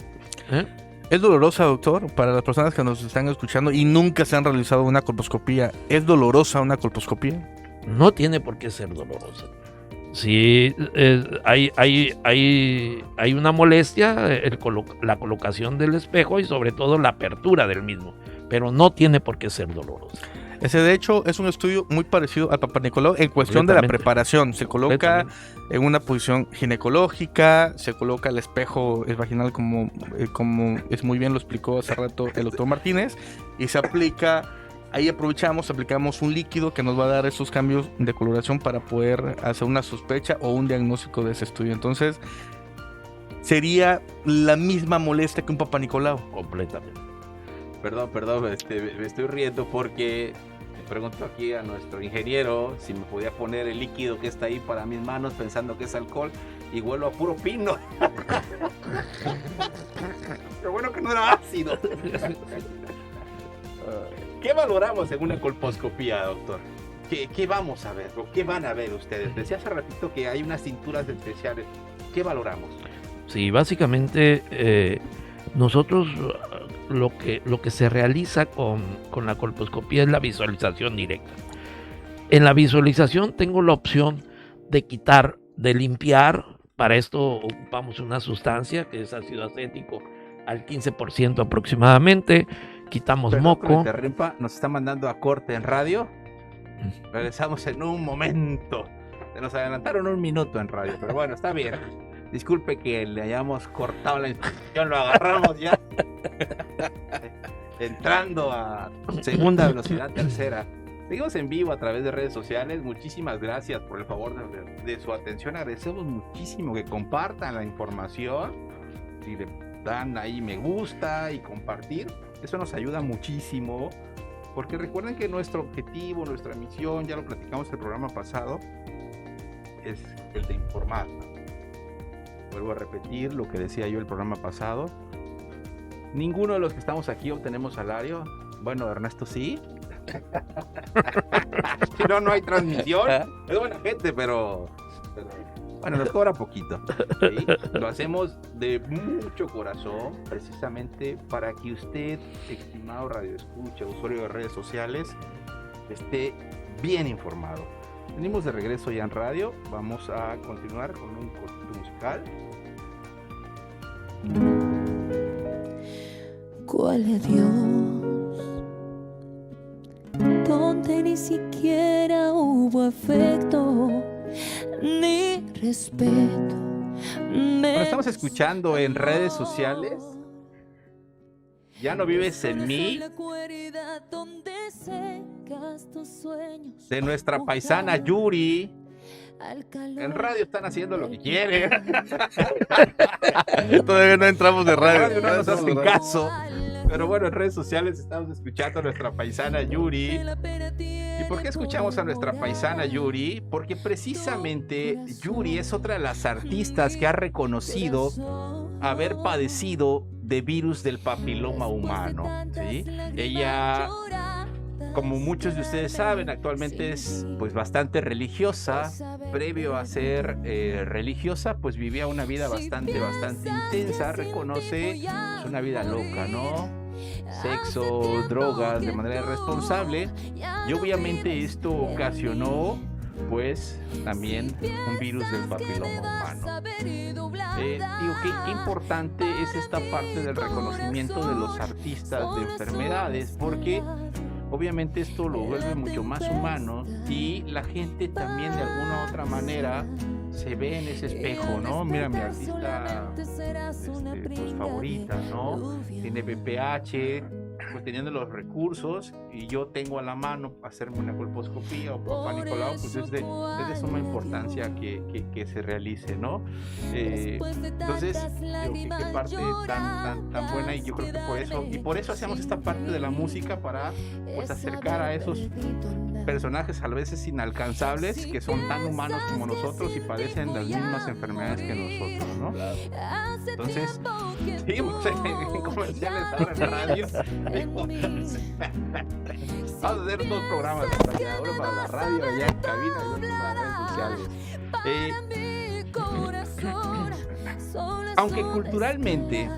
Speaker 4: ¿Es dolorosa, doctor? Para las personas que nos están escuchando y nunca se han realizado una colposcopía, ¿es dolorosa una colposcopía?
Speaker 2: No tiene por qué ser dolorosa. Sí, hay una molestia, la colocación del espejo y sobre todo la apertura del mismo, pero no tiene por qué ser dolorosa.
Speaker 4: Ese de hecho es un estudio muy parecido al Papa Nicolau en cuestión de la preparación. Se coloca en una posición ginecológica, se coloca el espejo vaginal como es muy bien lo explicó hace rato el doctor Martínez, y se aplica, ahí aplicamos un líquido que nos va a dar esos cambios de coloración para poder hacer una sospecha o un diagnóstico de ese estudio. Entonces, sería la misma molestia que un Papa Nicolau.
Speaker 2: Completamente.
Speaker 1: Perdón, me estoy riendo porque le pregunto aquí a nuestro ingeniero si me podía poner el líquido que está ahí para mis manos pensando que es alcohol y huelo a puro pino. Pero bueno que no era ácido. ¿Qué valoramos en una colposcopía, doctor? ¿Qué vamos a ver? ¿O qué van a ver ustedes? Decía hace ratito que hay unas cinturas especiales. ¿Qué valoramos?
Speaker 2: Sí, básicamente nosotros lo que se realiza con la colposcopía es la visualización directa. En la visualización tengo la opción de quitar, de limpiar. Para esto ocupamos una sustancia que es ácido acético al 15% aproximadamente. Quitamos moco.
Speaker 1: Nos está mandando a corte en radio. Regresamos en un momento. Se nos adelantaron un minuto en radio, pero bueno, está bien. Disculpe que le hayamos cortado la instrucción, lo agarramos ya. Entrando a segunda velocidad, tercera. Seguimos en vivo a través de redes sociales. Muchísimas gracias por el favor de su atención. Agradecemos muchísimo que compartan la información. Si le dan ahí me gusta y compartir, eso nos ayuda muchísimo. Porque recuerden que nuestro objetivo, nuestra misión, ya lo platicamos en el programa pasado, es el de informar. Vuelvo a repetir lo que decía yo el programa pasado. Ninguno de los que estamos aquí obtenemos salario. Bueno, Ernesto sí. Si no, no hay transmisión. Es buena gente, pero Bueno, nos cobra poquito. ¿Sí? Lo hacemos de mucho corazón, precisamente para que usted, estimado radioescucha, usuario de redes sociales, esté bien informado. Venimos de regreso ya en radio. Vamos a continuar con un cortito musical.
Speaker 8: ¿Cuál es Dios? Donde ni siquiera hubo afecto ni respeto.
Speaker 1: Bueno, estamos escuchando en redes sociales Ya no vives en mí, de nuestra paisana Yuri. En radio están haciendo lo que quieren.
Speaker 4: Todavía no entramos de radio.
Speaker 1: En radio no nos hacen caso. Pero bueno, en redes sociales estamos escuchando a nuestra paisana Yuri. ¿Y por qué escuchamos a nuestra paisana Yuri? Porque precisamente Yuri es otra de las artistas que ha reconocido haber padecido de virus del papiloma humano, ¿sí? Ella, como muchos de ustedes saben, actualmente es pues bastante religiosa. Previo a ser religiosa, pues vivía una vida bastante intensa. Reconoce pues, una vida loca, ¿no? Sexo, drogas de manera irresponsable. Y obviamente esto ocasionó pues también un virus del papiloma humano. Digo, qué importante es esta parte del reconocimiento de los artistas de enfermedades, porque obviamente esto lo vuelve mucho más humano y la gente también de alguna u otra manera se ve en ese espejo, ¿no? Mira, mi artista pues, favorita, ¿no? Tiene BPH, pues teniendo los recursos, y yo tengo a la mano hacerme una colposcopía o Papá Nicolau, pues es de suma importancia que se realice, ¿no? Entonces, digo, qué parte tan buena, y yo creo que por eso hacemos esta parte de la música, para pues acercar a esos personajes a veces inalcanzables, que son tan humanos como nosotros y padecen las mismas enfermedades que nosotros, ¿no? Entonces, seguimos en comerciales ahora en radio. Vamos a hacer 2 programas hasta allá, uno para la radio allá en cabina y otro para redes sociales. Aunque culturalmente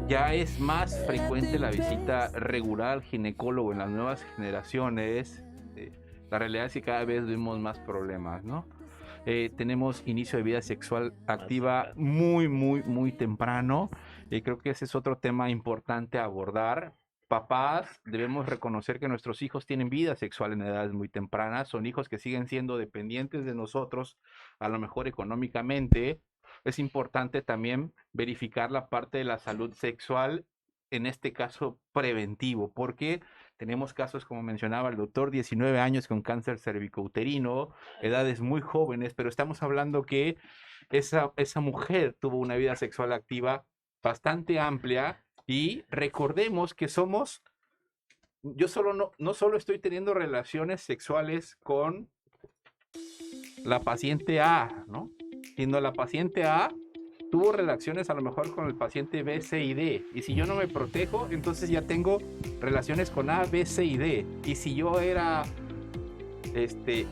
Speaker 1: ya es más frecuente la visita regular al ginecólogo en las nuevas generaciones, la realidad es que cada vez vemos más problemas, ¿no? Tenemos inicio de vida sexual activa muy temprano. Creo que ese es otro tema importante a abordar. Papás, debemos reconocer que nuestros hijos tienen vida sexual en edades muy tempranas. Son hijos que siguen siendo dependientes de nosotros, a lo mejor económicamente. Es importante también verificar la parte de la salud sexual, en este caso preventivo, porque tenemos casos, como mencionaba el doctor, 19 años con cáncer cervicouterino, edades muy jóvenes, pero estamos hablando que esa mujer tuvo una vida sexual activa bastante amplia. Y recordemos que yo no solo estoy teniendo relaciones sexuales con la paciente A, ¿no? Sino la paciente A tuvo relaciones a lo mejor con el paciente B, C y D. Y si yo no me protejo, entonces ya tengo relaciones con A, B, C y D. Y si yo era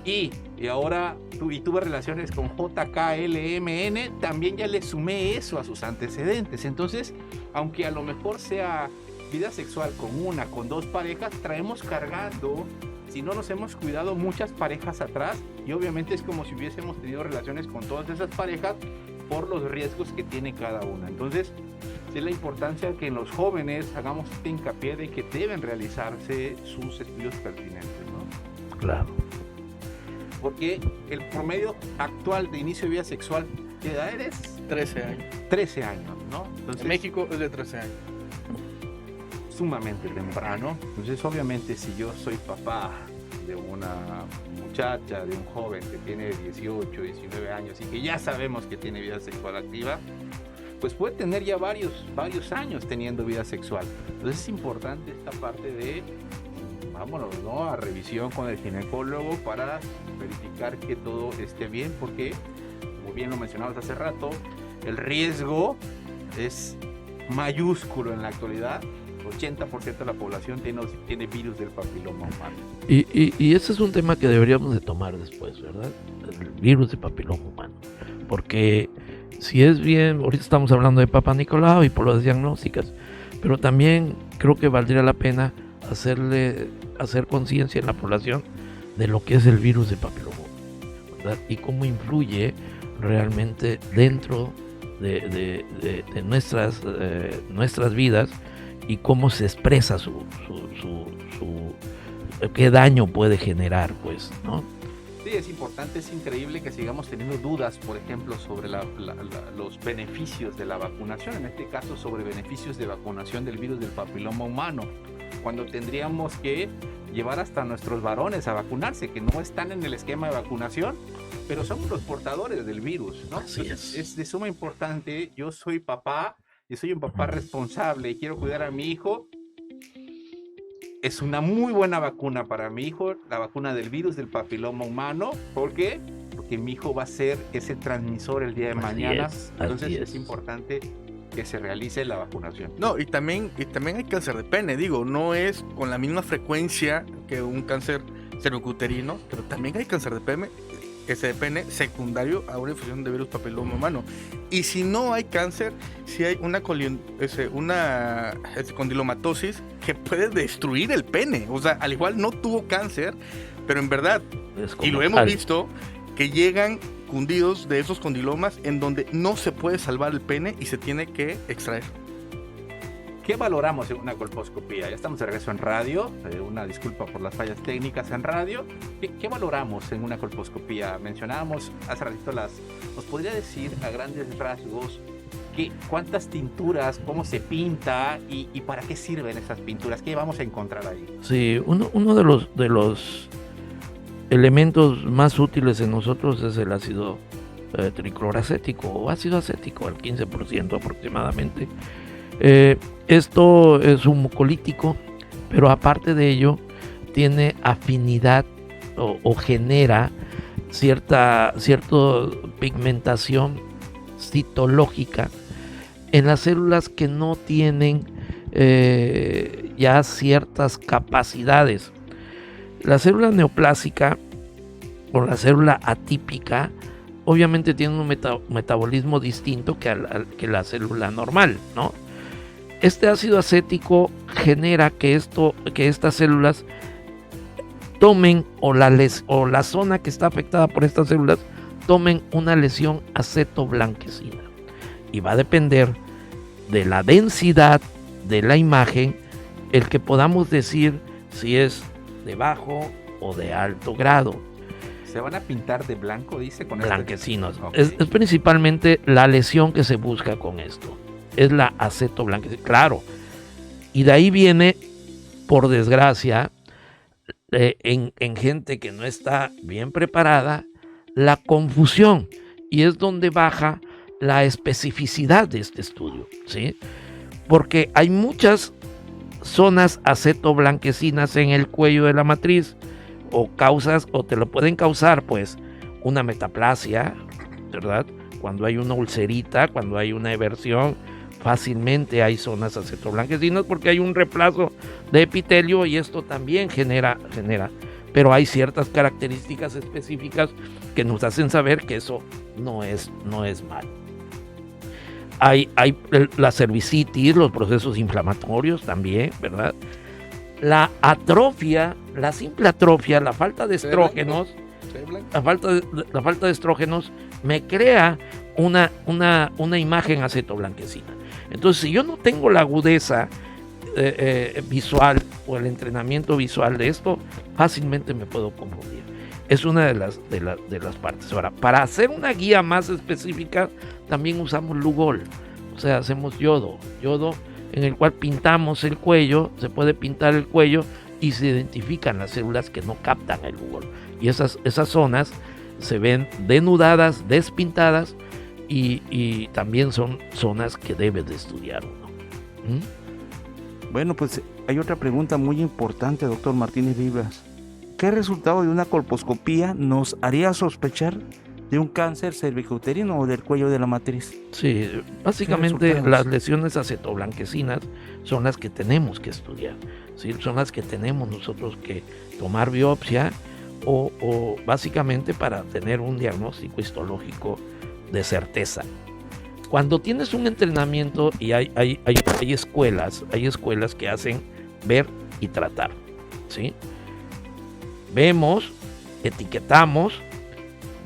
Speaker 1: I y ahora tuve relaciones con J, K, L, M, N, también ya le sumé eso a sus antecedentes. Entonces, aunque a lo mejor sea vida sexual con 2 parejas, traemos cargando, si no nos hemos cuidado, muchas parejas atrás, y obviamente es como si hubiésemos tenido relaciones con todas esas parejas por los riesgos que tiene cada una. Entonces, es la importancia que en los jóvenes hagamos este hincapié de que deben realizarse sus estudios pertinentes, ¿no?
Speaker 2: Claro.
Speaker 1: Porque el promedio actual de inicio de vida sexual, ¿qué edad eres?
Speaker 4: 13 años.
Speaker 1: 13 años, ¿no? Entonces,
Speaker 4: En México es de 13 años.
Speaker 1: Sumamente temprano. Entonces, obviamente, si yo soy papá de una muchacha, de un joven que tiene 18, 19 años y que ya sabemos que tiene vida sexual activa, pues puede tener ya varios años teniendo vida sexual. Entonces es importante esta parte de, vámonos, ¿no?, a revisión con el ginecólogo para verificar que todo esté bien, porque, como bien lo mencionabas hace rato, el riesgo es mayúsculo en la actualidad. 80% de la población tiene virus del papiloma humano.
Speaker 2: Y ese es un tema que deberíamos de tomar después, ¿verdad? El virus del papiloma humano. porque si es bien, ahorita estamos hablando de Papa Nicolau y por las diagnósticas, pero también creo que valdría la pena hacer conciencia en la población de lo que es el virus de papiloma, ¿verdad? Y cómo influye realmente dentro de nuestras vidas y cómo se expresa qué daño puede generar, pues, ¿no?
Speaker 1: Sí, es importante, es increíble que sigamos teniendo dudas, por ejemplo, sobre los beneficios de la vacunación, en este caso sobre beneficios de vacunación del virus del papiloma humano, cuando tendríamos que llevar hasta nuestros varones a vacunarse, que no están en el esquema de vacunación, pero somos los portadores del virus, ¿no?
Speaker 2: Así es
Speaker 1: de suma importante. Yo soy papá y soy un papá responsable y quiero cuidar a mi hijo. Es una muy buena vacuna para mi hijo, la vacuna del virus del papiloma humano. ¿Por qué? Porque mi hijo va a ser ese transmisor el día de mañana. Entonces es importante que se realice la vacunación.
Speaker 4: No, y también hay cáncer de pene, digo, no es con la misma frecuencia que un cáncer cervicuterino, pero también hay cáncer de pene secundario a una infección de virus papiloma humano. Y si no hay cáncer, si hay una condilomatosis que puede destruir el pene. O sea, al igual no tuvo cáncer, pero en verdad, y lo hemos visto, que llegan cundidos de esos condilomas en donde no se puede salvar el pene y se tiene que extraer.
Speaker 1: ¿Qué valoramos en una colposcopía? Ya estamos de regreso en radio. Una disculpa por las fallas técnicas en radio. ¿Qué valoramos en una colposcopía? Mencionábamos hace ratito ¿nos podría decir a grandes rasgos cuántas tinturas, cómo se pinta y para qué sirven esas pinturas? ¿Qué vamos a encontrar ahí?
Speaker 2: Sí, uno de los elementos más útiles en nosotros es el ácido tricloracético o ácido acético, al 15% aproximadamente. Esto es un mucolítico, pero aparte de ello tiene afinidad o genera cierta pigmentación citológica en las células que no tienen ya ciertas capacidades. La célula neoplásica o la célula atípica obviamente tiene un metabolismo distinto que la célula normal, ¿no? Este ácido acético genera que estas células tomen o la zona que está afectada por estas células tomen una lesión acetoblanquecina, y va a depender de la densidad de la imagen el que podamos decir si es de bajo o de alto grado.
Speaker 1: ¿Se van a pintar de blanco, dice? Con
Speaker 2: blanquecinos.
Speaker 1: Okay.
Speaker 2: Es principalmente la lesión que se busca con esto. Es la acetoblanquecina, claro. Y de ahí viene, por desgracia, en gente que no está bien preparada, la confusión. Y es donde baja la especificidad de este estudio, ¿sí? Porque hay muchas zonas acetoblanquecinas en el cuello de la matriz, o te lo pueden causar, pues, una metaplasia, ¿verdad? Cuando hay una ulcerita, cuando hay una eversión, fácilmente hay zonas acetoblanquecinas porque hay un reemplazo de epitelio y esto también genera. Pero hay ciertas características específicas que nos hacen saber que eso no es mal. Hay la cervicitis, los procesos inflamatorios también, ¿verdad? La atrofia, la simple atrofia, la falta de estrógenos, la falta de estrógenos me crea una imagen acetoblanquecina. Entonces, si yo no tengo la agudeza visual o el entrenamiento visual de esto, fácilmente me puedo confundir. Es una de las partes. Ahora, para hacer una guía más específica, también usamos Lugol, o sea, hacemos yodo en el cual pintamos el cuello, se puede pintar el cuello y se identifican las células que no captan el Lugol. Y esas zonas se ven denudadas, despintadas y también son zonas que debes de estudiar uno.
Speaker 3: Bueno, pues hay otra pregunta muy importante, doctor Martínez Vivas. ¿Qué resultado de una colposcopía nos haría sospechar de un cáncer cervicouterino o del cuello de la matriz?
Speaker 2: Sí, básicamente las lesiones acetoblanquecinas son las que tenemos que estudiar, ¿sí? Son las que tenemos nosotros que tomar biopsia o básicamente para tener un diagnóstico histológico de certeza. Cuando tienes un entrenamiento y hay escuelas que hacen ver y tratar, ¿sí? Vemos, etiquetamos,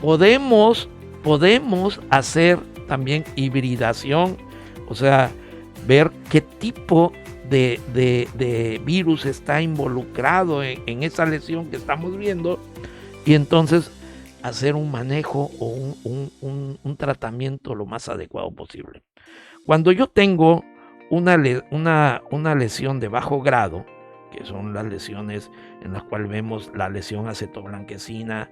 Speaker 2: podemos hacer también hibridación, o sea, ver qué tipo de virus está involucrado en esa lesión que estamos viendo y entonces hacer un manejo o un tratamiento lo más adecuado posible. Cuando yo tengo una lesión de bajo grado, que son las lesiones en las cuales vemos la lesión acetoblanquecina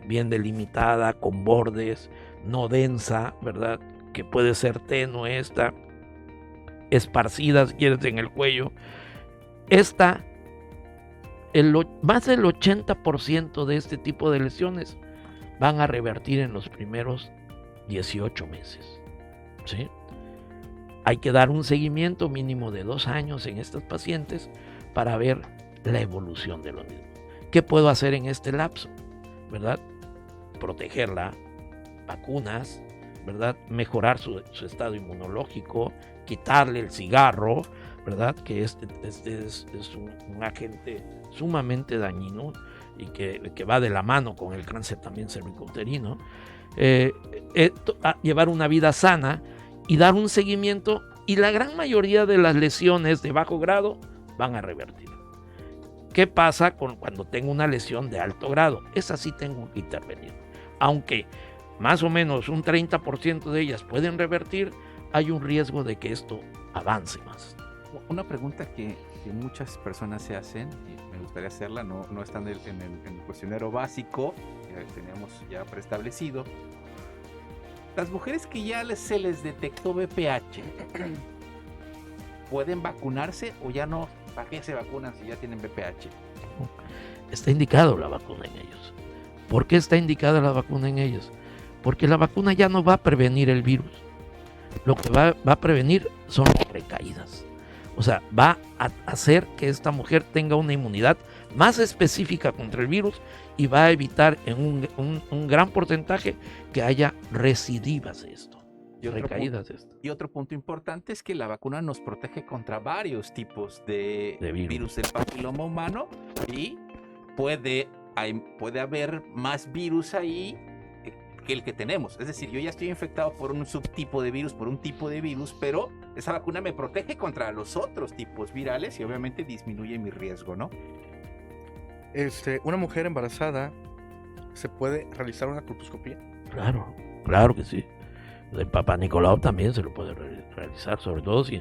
Speaker 2: bien delimitada, con bordes, no densa, ¿verdad? Que puede ser tenue esta, esparcida, si quieres, en el cuello. Más del 80% de este tipo de lesiones van a revertir en los primeros 18 meses, ¿sí? Hay que dar un seguimiento mínimo de 2 años en estos pacientes para ver la evolución de lo mismo. ¿Qué puedo hacer en este lapso? ¿Verdad? Protegerla, vacunas, ¿verdad? Mejorar su estado inmunológico, quitarle el cigarro, ¿verdad? Que este es un agente sumamente dañino y que va de la mano con el cáncer también cervicouterino. Llevar una vida sana y dar un seguimiento, y la gran mayoría de las lesiones de bajo grado van a revertir. ¿Qué pasa cuando tengo una lesión de alto grado? Esa sí tengo que intervenir. Aunque más o menos un 30% de ellas pueden revertir, hay un riesgo de que esto avance más.
Speaker 1: Una pregunta que muchas personas se hacen, y me gustaría hacerla, no está en el cuestionario básico, que teníamos ya preestablecido. Las mujeres que ya se les detectó VPH, ¿pueden vacunarse o ya no? ¿Para qué se vacunan si ya tienen VPH?
Speaker 2: Está indicado la vacuna en ellos. ¿Por qué está indicada la vacuna en ellos? Porque la vacuna ya no va a prevenir el virus. Lo que va a prevenir son las recaídas. O sea, va a hacer que esta mujer tenga una inmunidad más específica contra el virus y va a evitar en un gran porcentaje que haya recidivas de esto, recaídas de esto.
Speaker 1: Y otro punto importante es que la vacuna nos protege contra varios tipos de virus del papiloma humano, y puede haber más virus ahí que el que tenemos. Es decir, yo ya estoy infectado por un subtipo de virus, por un tipo de virus, pero esa vacuna me protege contra los otros tipos virales y obviamente disminuye mi riesgo, ¿no?
Speaker 4: Una mujer embarazada, ¿se puede realizar una colposcopía?
Speaker 2: Claro que sí. El Papa Nicolau también se lo puede realizar, sobre todo si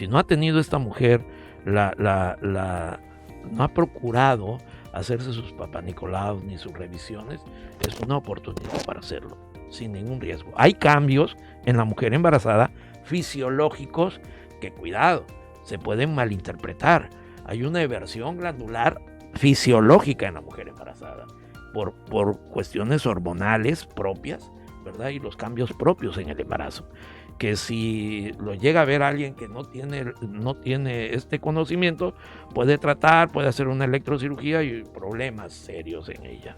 Speaker 2: no ha tenido esta mujer, no ha procurado hacerse sus Papa Nicolaus ni sus revisiones, es una oportunidad para hacerlo, sin ningún riesgo. Hay cambios en la mujer embarazada fisiológicos que, cuidado, se pueden malinterpretar. Hay una eversión glandular fisiológica en la mujer embarazada por cuestiones hormonales propias, ¿verdad? Y los cambios propios en el embarazo, que si lo llega a ver alguien que no tiene este conocimiento, puede hacer una electrocirugía y problemas serios en ella.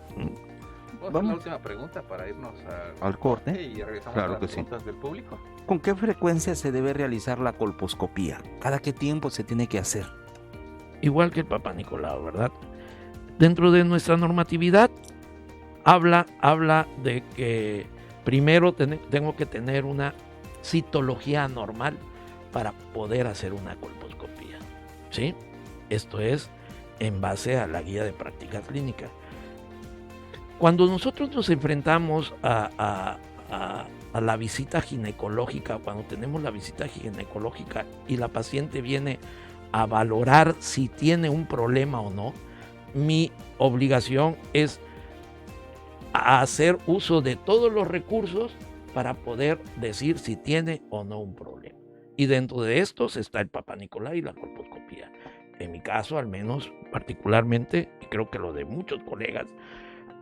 Speaker 1: Vamos a la última pregunta para irnos
Speaker 3: al corte
Speaker 1: y regresamos
Speaker 3: claro
Speaker 1: a las
Speaker 3: que
Speaker 1: preguntas
Speaker 3: sí.
Speaker 1: del público.
Speaker 3: ¿Con qué frecuencia se debe realizar la colposcopía? ¿Cada qué tiempo se tiene que hacer?
Speaker 2: Igual que el Papa Nicolau, ¿verdad? Dentro de nuestra normatividad habla de que primero tengo que tener una citología anormal para poder hacer una colposcopía, ¿sí? Esto es en base a la guía de práctica clínica. Cuando nosotros nos enfrentamos a la visita ginecológica, cuando tenemos la visita ginecológica y la paciente viene a valorar si tiene un problema o no, mi obligación es hacer uso de todos los recursos para poder decir si tiene o no un problema. Y dentro de estos está el Papa Nicolau y la colposcopía. En mi caso, al menos particularmente, y creo que lo de muchos colegas,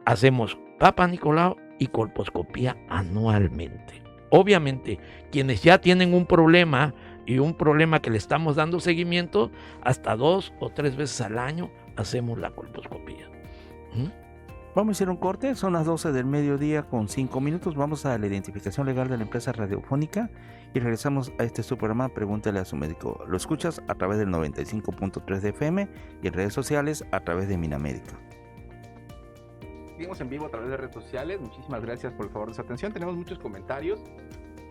Speaker 2: hacemos Papa Nicolau y colposcopía anualmente. Obviamente, quienes ya tienen un problema y un problema que le estamos dando seguimiento, hasta 2 o 3 veces al año hacemos la colposcopía.
Speaker 3: Vamos a hacer un corte, son las 12 del mediodía con 5 minutos. Vamos a la identificación legal de la empresa radiofónica y regresamos a este su programa Pregúntale a su médico. Lo escuchas a través del 95.3 de FM y en redes sociales a través de Minamérica.
Speaker 1: Seguimos en vivo a través de redes sociales. Muchísimas gracias por el favor de su atención. Tenemos muchos comentarios.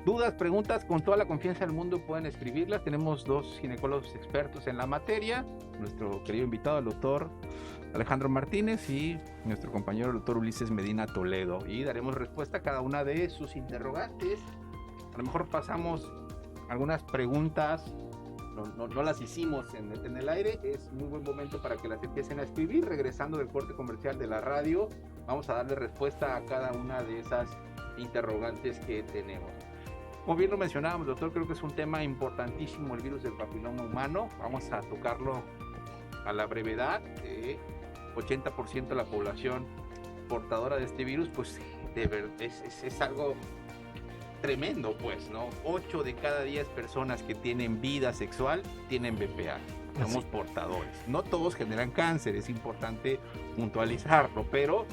Speaker 1: Dudas, preguntas, con toda la confianza del mundo pueden escribirlas. Tenemos 2 ginecólogos expertos en la materia. Nuestro querido invitado, el doctor Alejandro Martínez, y nuestro compañero el doctor Ulises Medina Toledo. Y daremos respuesta a cada una de sus interrogantes. A lo mejor pasamos algunas preguntas, no las hicimos en el aire. Es muy buen momento para que las empiecen a escribir. Regresando del corte comercial de la radio, vamos a darle respuesta a cada una de esas interrogantes que tenemos. Como bien lo mencionábamos, doctor, creo que es un tema importantísimo el virus del papiloma humano. Vamos a tocarlo a la brevedad. 80% de la población portadora de este virus, pues es algo tremendo, pues, ¿no? 8 de cada 10 personas que tienen vida sexual tienen VPH. Somos portadores. No todos generan cáncer, es importante puntualizarlo, pero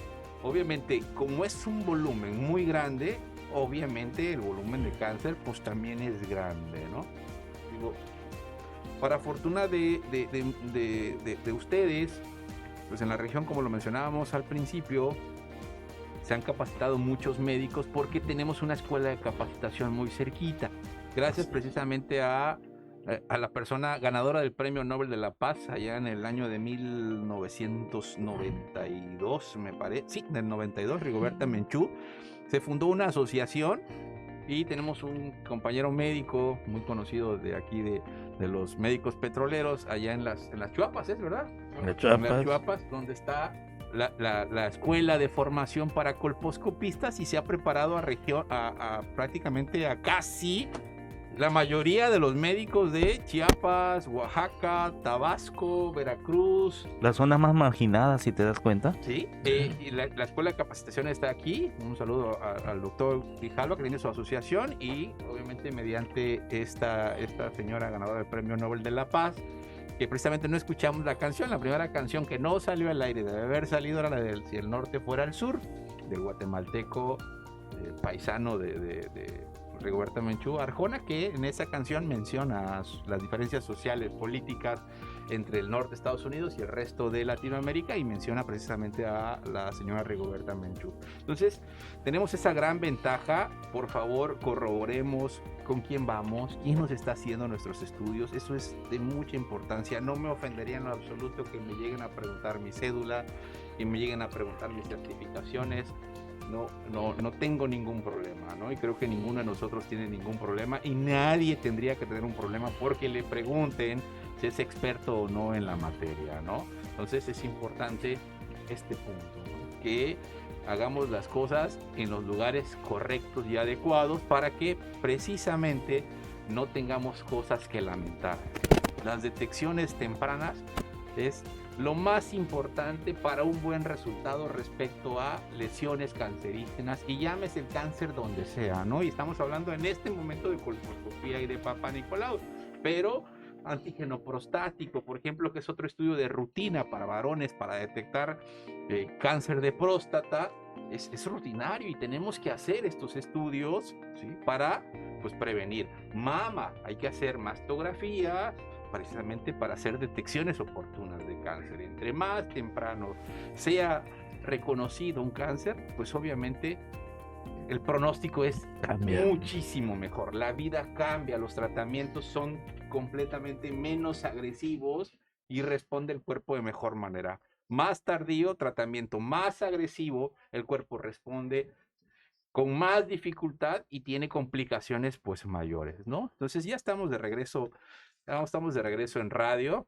Speaker 1: obviamente como es un volumen muy grande, obviamente el volumen de cáncer pues también es grande, ¿no? Digo, para fortuna de ustedes, pues en la región, como lo mencionábamos al principio, se han capacitado muchos médicos porque tenemos una escuela de capacitación muy cerquita. Gracias precisamente a la persona ganadora del Premio Nobel de la Paz allá en el año de 1992, me parece. Sí, del 92, Rigoberta Menchú. Se fundó una asociación y tenemos un compañero médico muy conocido de aquí de los médicos petroleros allá en las Chuapas, ¿es verdad?
Speaker 2: En las
Speaker 1: Chuapas, donde está la escuela de formación para colposcopistas, y se ha preparado a prácticamente a casi la mayoría de los médicos de Chiapas, Oaxaca, Tabasco, Veracruz.
Speaker 3: Las zonas más marginadas, si te das cuenta.
Speaker 1: Sí, y la escuela de capacitación está aquí. Un saludo al doctor Grijalva, que tiene su asociación, y obviamente mediante esta señora ganadora del Premio Nobel de la Paz, que precisamente no escuchamos la canción. La primera canción que no salió al aire, debe haber salido, era la de Si el norte fuera el sur, del guatemalteco paisano de Rigoberta Menchú Arjona, que en esa canción menciona las diferencias sociales, políticas entre el norte de Estados Unidos y el resto de Latinoamérica, y menciona precisamente a la señora Rigoberta Menchú. Entonces, tenemos esa gran ventaja. Por favor, corroboremos con quién vamos, quién nos está haciendo nuestros estudios. Eso es de mucha importancia. No me ofendería en lo absoluto que me lleguen a preguntar mi cédula, que me lleguen a preguntar mis certificaciones. No tengo ningún problema, ¿no? Y creo que ninguno de nosotros tiene ningún problema, y nadie tendría que tener un problema porque le pregunten si es experto o no en la materia, ¿no? Entonces es importante este punto, ¿no? Que hagamos las cosas en los lugares correctos y adecuados para que precisamente no tengamos cosas que lamentar. Las detecciones tempranas es lo más importante para un buen resultado respecto a lesiones cancerígenas, y llámese el cáncer donde sea, ¿no? Y estamos hablando en este momento de colposcopía y de Papa Nicolau, pero antígeno prostático, por ejemplo, que es otro estudio de rutina para varones para detectar cáncer de próstata, es rutinario, y tenemos que hacer estos estudios, ¿sí? Para pues prevenir. Mama, hay que hacer mastografía precisamente para hacer detecciones oportunas de cáncer. Entre más temprano sea reconocido un cáncer, pues obviamente el pronóstico es muchísimo mejor. La vida cambia, los tratamientos son completamente menos agresivos y responde el cuerpo de mejor manera. Más tardío, tratamiento más agresivo, el cuerpo responde con más dificultad y tiene complicaciones pues mayores, ¿no? Entonces ya estamos de regreso. Estamos de regreso en radio.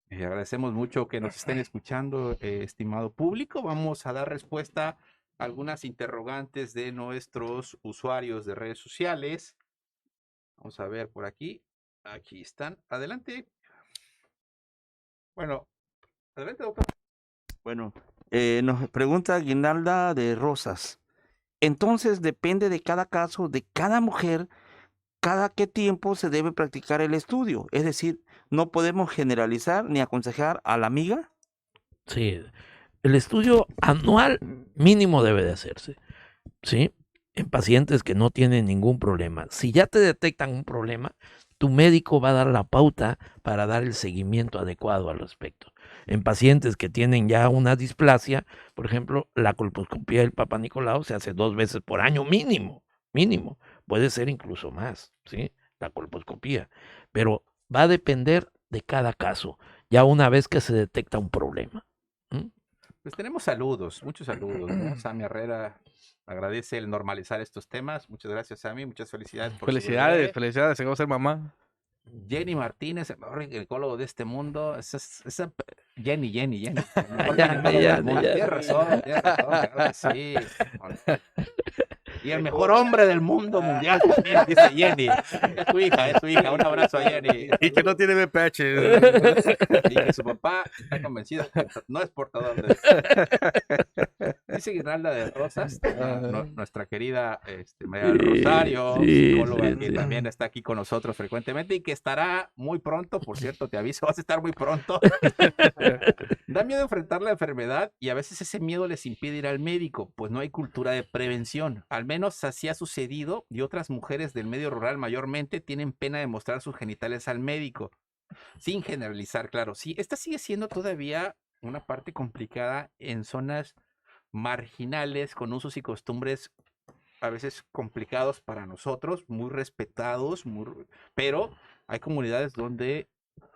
Speaker 1: Agradecemos mucho que nos estén escuchando, estimado público. Vamos a dar respuesta a algunas interrogantes de nuestros usuarios de redes sociales. Vamos a ver por aquí. Aquí están. Adelante. Bueno, adelante, doctor.
Speaker 3: Bueno, nos pregunta Guinalda de Rosas. Entonces depende de cada caso, de cada mujer, cada qué tiempo se debe practicar el estudio. Es decir, no podemos generalizar ni aconsejar a la amiga.
Speaker 2: Sí, el estudio anual mínimo debe de hacerse, ¿sí? En pacientes que no tienen ningún problema. Si ya te detectan un problema, tu médico va a dar la pauta para dar el seguimiento adecuado al respecto. En pacientes que tienen ya una displasia, por ejemplo, la colposcopía del Papa Nicolau se hace 2 veces por año mínimo, puede ser incluso más, ¿sí? La colposcopía, pero va a depender de cada caso, ya una vez que se detecta un problema.
Speaker 1: Pues tenemos saludos, muchos saludos, ¿no? Sammy Herrera agradece el normalizar estos temas. Muchas gracias, Sammy. Muchas felicidades por su
Speaker 4: Felicidades,
Speaker 1: bebé.
Speaker 4: felicidades, se va a ser mamá.
Speaker 1: Jenny Martínez, el mejor ginecólogo de este mundo. Jenny. El mejor
Speaker 2: Ya,
Speaker 1: ginecólogo
Speaker 2: ya,
Speaker 1: del mundo.
Speaker 2: ya.
Speaker 1: Tienes razón, claro que sí. Y el mejor hombre del mundo mundial también, dice Jenny. Es tu hija. Un abrazo a Jenny.
Speaker 4: Y que no tiene VPH.
Speaker 1: Y que su papá está convencido que no es portador de... Dice Guirnalda de Rosas, nuestra querida María del Rosario, psicóloga que también está aquí con nosotros frecuentemente y que estará muy pronto, por cierto, te aviso, vas a estar muy pronto. Da miedo enfrentar la enfermedad y a veces ese miedo les impide ir al médico, pues no hay cultura de prevención. Al menos así ha sucedido y otras mujeres del medio rural mayormente tienen pena de mostrar sus genitales al médico. Sin generalizar, claro. Sí, esta sigue siendo todavía una parte complicada en zonas marginales, con usos y costumbres a veces complicados para nosotros, muy respetados, pero hay comunidades donde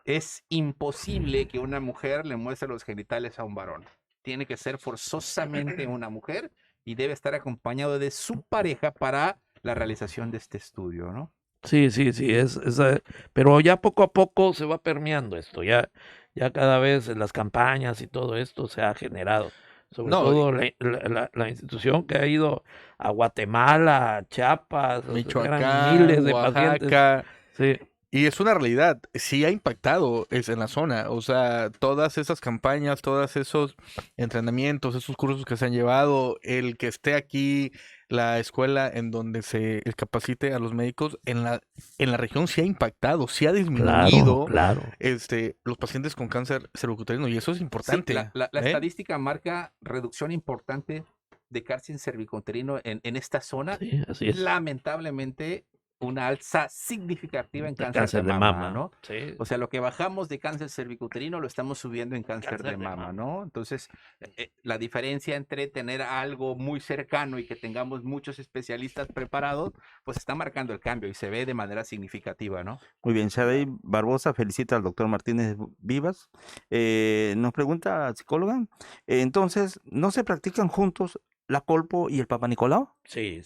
Speaker 1: es imposible que una mujer le muestre los genitales a un varón. Tiene que ser forzosamente una mujer y debe estar acompañado de su pareja para la realización de este estudio, ¿no?
Speaker 2: Sí, pero ya poco a poco se va permeando esto, ya cada vez en las campañas y todo esto se ha generado. Sobre todo la institución que ha ido a Guatemala, a Chiapas, eran
Speaker 4: Michoacán,
Speaker 2: miles de pacientes.
Speaker 4: Oaxaca.
Speaker 2: Sí.
Speaker 4: Y es una realidad, sí ha impactado en la zona, o sea, todas esas campañas, todos esos entrenamientos, esos cursos que se han llevado, el que esté aquí la escuela en donde se capacite a los médicos en la región sí ha impactado, sí ha disminuido
Speaker 2: Claro.
Speaker 4: los pacientes con cáncer cervicuterino y eso es importante.
Speaker 1: Sí, la estadística marca reducción importante de cáncer cervicuterino en esta zona.
Speaker 2: Sí, así es.
Speaker 1: Lamentablemente, una alza significativa en cáncer de mama, ¿no?
Speaker 2: Sí.
Speaker 1: O sea, lo que bajamos de cáncer cervicuterino lo estamos subiendo en cáncer de mama, ¿no? Entonces, la diferencia entre tener algo muy cercano y que tengamos muchos especialistas preparados, pues está marcando el cambio y se ve de manera significativa, ¿no?
Speaker 3: Muy bien, Shadey Barbosa felicita al doctor Martínez Vivas. Nos pregunta, psicóloga, entonces, ¿no se practican juntos la colpo y el Papa Nicolau?
Speaker 2: Sí.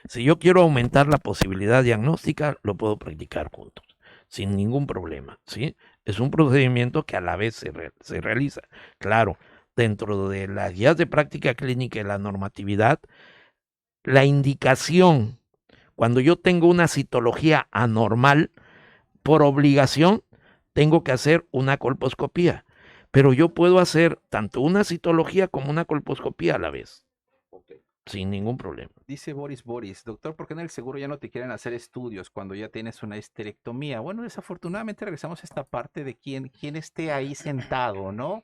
Speaker 2: Si yo quiero aumentar la posibilidad diagnóstica, lo puedo practicar juntos, sin ningún problema, ¿sí? Es un procedimiento que a la vez se realiza. Claro, dentro de las guías de práctica clínica y la normatividad, la indicación, cuando yo tengo una citología anormal, por obligación, tengo que hacer una colposcopía. Pero yo puedo hacer tanto una citología como una colposcopía a la vez. Sin ningún problema.
Speaker 1: Dice Boris, doctor, ¿por qué en el seguro ya no te quieren hacer estudios cuando ya tienes una histerectomía? Bueno, desafortunadamente regresamos a esta parte de quién esté ahí sentado, ¿no?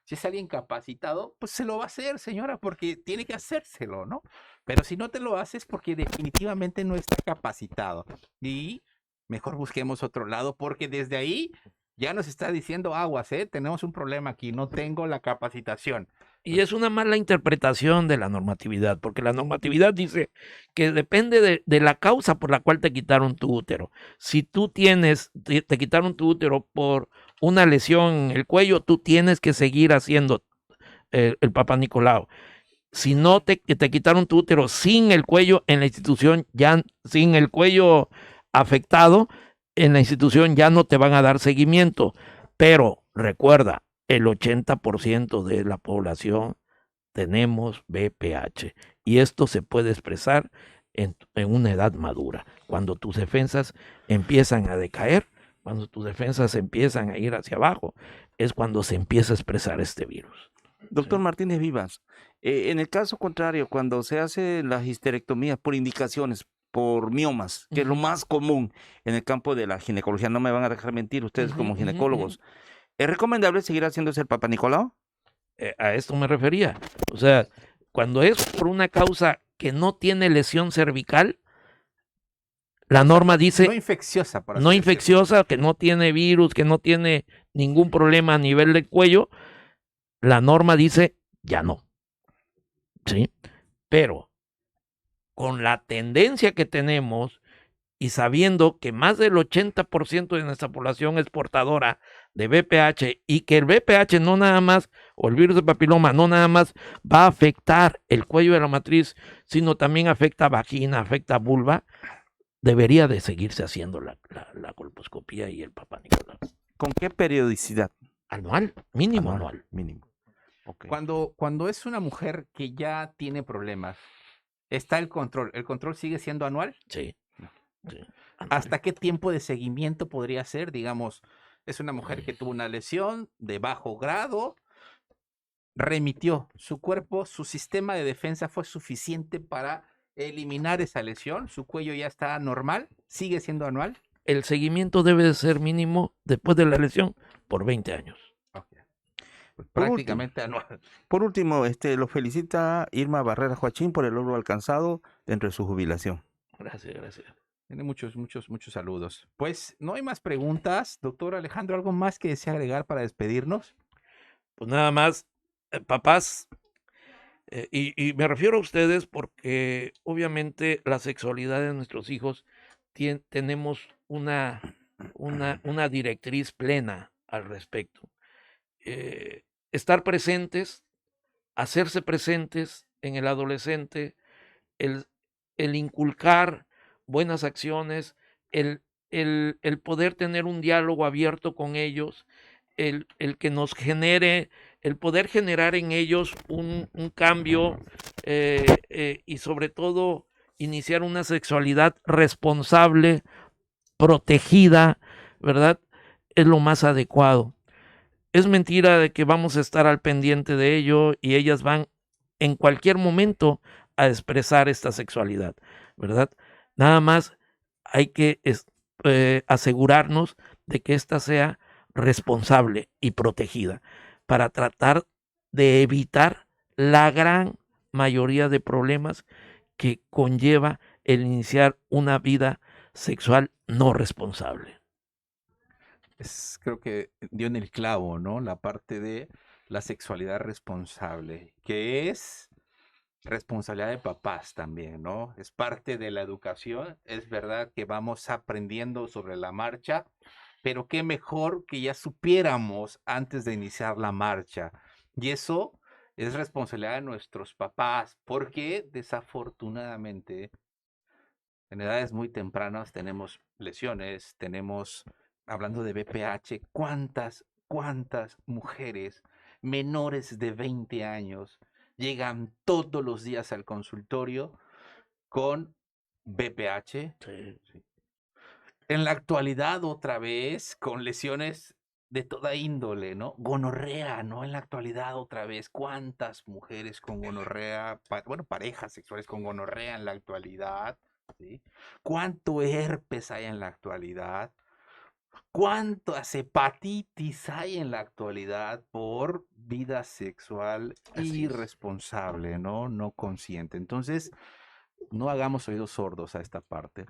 Speaker 1: Si es alguien capacitado, pues se lo va a hacer, señora, porque tiene que hacérselo, ¿no? Pero si no te lo haces, porque definitivamente no está capacitado. Y mejor busquemos otro lado, porque desde ahí ya nos está diciendo aguas, tenemos un problema aquí, no tengo la capacitación.
Speaker 2: Y es una mala interpretación de la normatividad, porque la normatividad dice que depende de la causa por la cual te quitaron tu útero. Si tú te quitaron tu útero por una lesión en el cuello, tú tienes que seguir haciendo el Papa Nicolau. Si no te quitaron tu útero sin el cuello en la institución, ya sin el cuello afectado, en la institución ya no te van a dar seguimiento. Pero recuerda, el 80% de la población tenemos BPH y esto se puede expresar en una edad madura, cuando tus defensas empiezan a decaer, cuando tus defensas empiezan a ir hacia abajo, es cuando se empieza a expresar este virus.
Speaker 3: Doctor Martínez Vivas, en el caso contrario, cuando se hace las histerectomías por indicaciones, por miomas, que es lo más común en el campo de la ginecología, no me van a dejar mentir ustedes como ginecólogos, ¿es recomendable seguir haciéndose el Papa Nicolau?
Speaker 2: A esto me refería. O sea, cuando es por una causa que no tiene lesión cervical, la norma dice
Speaker 1: No infecciosa, por así
Speaker 2: no
Speaker 1: decirlo.
Speaker 2: infecciosa, que no tiene virus, que no tiene ningún problema a nivel del cuello, la norma dice ya no. ¿Sí? Pero con la tendencia que tenemos y sabiendo que más del 80% de nuestra población es portadora de VPH y que el VPH no nada más, o el virus de papiloma, no nada más va a afectar el cuello de la matriz, sino también afecta vagina, afecta vulva, debería de seguirse haciendo la colposcopía y el Papá Nicolau.
Speaker 3: ¿Con qué periodicidad?
Speaker 2: Anual, mínimo anual.
Speaker 3: Mínimo. Ok.
Speaker 1: Cuando es una mujer que ya tiene problemas, está el control. ¿El control sigue siendo anual?
Speaker 2: Sí. Sí.
Speaker 1: ¿Hasta qué tiempo de seguimiento podría ser? Digamos, es una mujer que tuvo una lesión de bajo grado, remitió su cuerpo, su sistema de defensa fue suficiente para eliminar esa lesión, su cuello ya está normal, sigue siendo anual.
Speaker 2: El seguimiento debe de ser mínimo después de la lesión por 20 años.
Speaker 1: Pues prácticamente anual.
Speaker 3: Por último, lo felicita Irma Barrera Joachín por el logro alcanzado dentro de su jubilación.
Speaker 2: Gracias, gracias.
Speaker 1: Tiene muchos saludos. Pues no hay más preguntas. Doctor Alejandro, ¿algo más que desea agregar para despedirnos?
Speaker 2: Pues nada más, papás, y me refiero a ustedes porque obviamente la sexualidad de nuestros hijos tenemos una directriz plena al respecto. Estar presentes, hacerse presentes en el adolescente, el inculcar buenas acciones, el poder tener un diálogo abierto con ellos, el que nos genere, el poder generar en ellos un cambio y sobre todo iniciar una sexualidad responsable, protegida, ¿verdad? Es lo más adecuado. Es mentira de que vamos a estar al pendiente de ello y ellas van en cualquier momento a expresar esta sexualidad, ¿verdad? Nada más hay que asegurarnos de que ésta sea responsable y protegida para tratar de evitar la gran mayoría de problemas que conlleva el iniciar una vida sexual no responsable.
Speaker 1: Creo que dio en el clavo, ¿no? La parte de la sexualidad responsable, que es responsabilidad de papás también, ¿no? Es parte de la educación. Es verdad que vamos aprendiendo sobre la marcha, pero qué mejor que ya supiéramos antes de iniciar la marcha. Y eso es responsabilidad de nuestros papás, porque desafortunadamente en edades muy tempranas tenemos lesiones, tenemos, hablando de VPH, ¿cuántas mujeres menores de 20 años llegan todos los días al consultorio con VPH?
Speaker 2: Sí.
Speaker 1: En la actualidad, otra vez, con lesiones de toda índole, ¿no? Gonorrea, ¿no? En la actualidad, otra vez, ¿cuántas mujeres con gonorrea, parejas sexuales con gonorrea en la actualidad? ¿Sí? ¿Cuánto herpes hay en la actualidad? ¿Cuántas hepatitis hay en la actualidad por vida sexual irresponsable, ¿no? No consciente. Entonces, no hagamos oídos sordos a esta parte.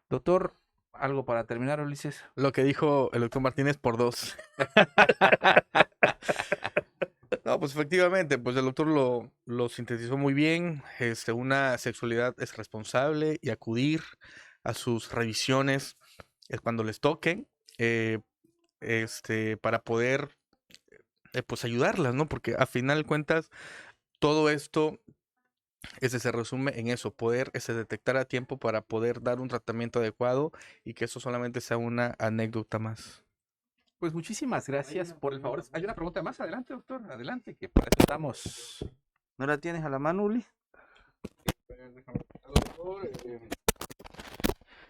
Speaker 1: Doctor, ¿algo para terminar, Ulises?
Speaker 4: Lo que dijo el doctor Martínez por 2. No, pues efectivamente, pues el doctor lo sintetizó muy bien. Una sexualidad es responsable y acudir a sus revisiones cuando les toquen, para poder pues ayudarlas, ¿no? Porque a final de cuentas todo esto se resume en eso, poder detectar a tiempo para poder dar un tratamiento adecuado y que eso solamente sea una anécdota más.
Speaker 1: Pues muchísimas gracias por el favor. Hay una pregunta más. Adelante, doctor. Adelante, que para eso estamos.
Speaker 3: ¿No la tienes a la mano, Uli?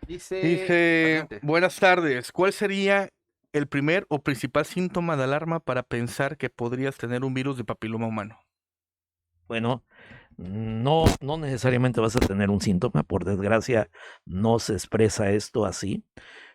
Speaker 4: Dice,
Speaker 1: adelante.
Speaker 4: buenas tardes. ¿Cuál sería el primer o principal síntoma de alarma para pensar que podrías tener un virus de papiloma humano?
Speaker 2: Bueno, no necesariamente vas a tener un síntoma, por desgracia no se expresa esto así,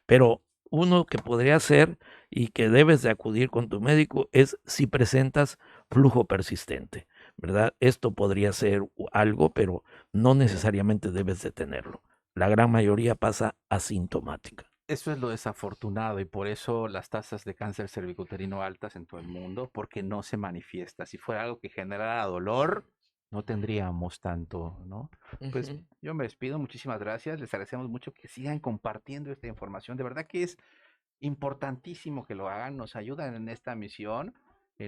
Speaker 2: pero uno que podría ser y que debes de acudir con tu médico es si presentas flujo persistente, ¿verdad? Esto podría ser algo, pero no necesariamente debes de tenerlo. La gran mayoría pasa asintomática.
Speaker 1: Eso es lo desafortunado y por eso las tasas de cáncer cervicuterino altas en todo el mundo, porque no se manifiesta. Si fuera algo que generara dolor, no tendríamos tanto, ¿no? Pues
Speaker 2: Ujú.
Speaker 1: yo me despido, muchísimas gracias, les agradecemos mucho que sigan compartiendo esta información, de verdad que es importantísimo que lo hagan, nos ayudan en esta misión.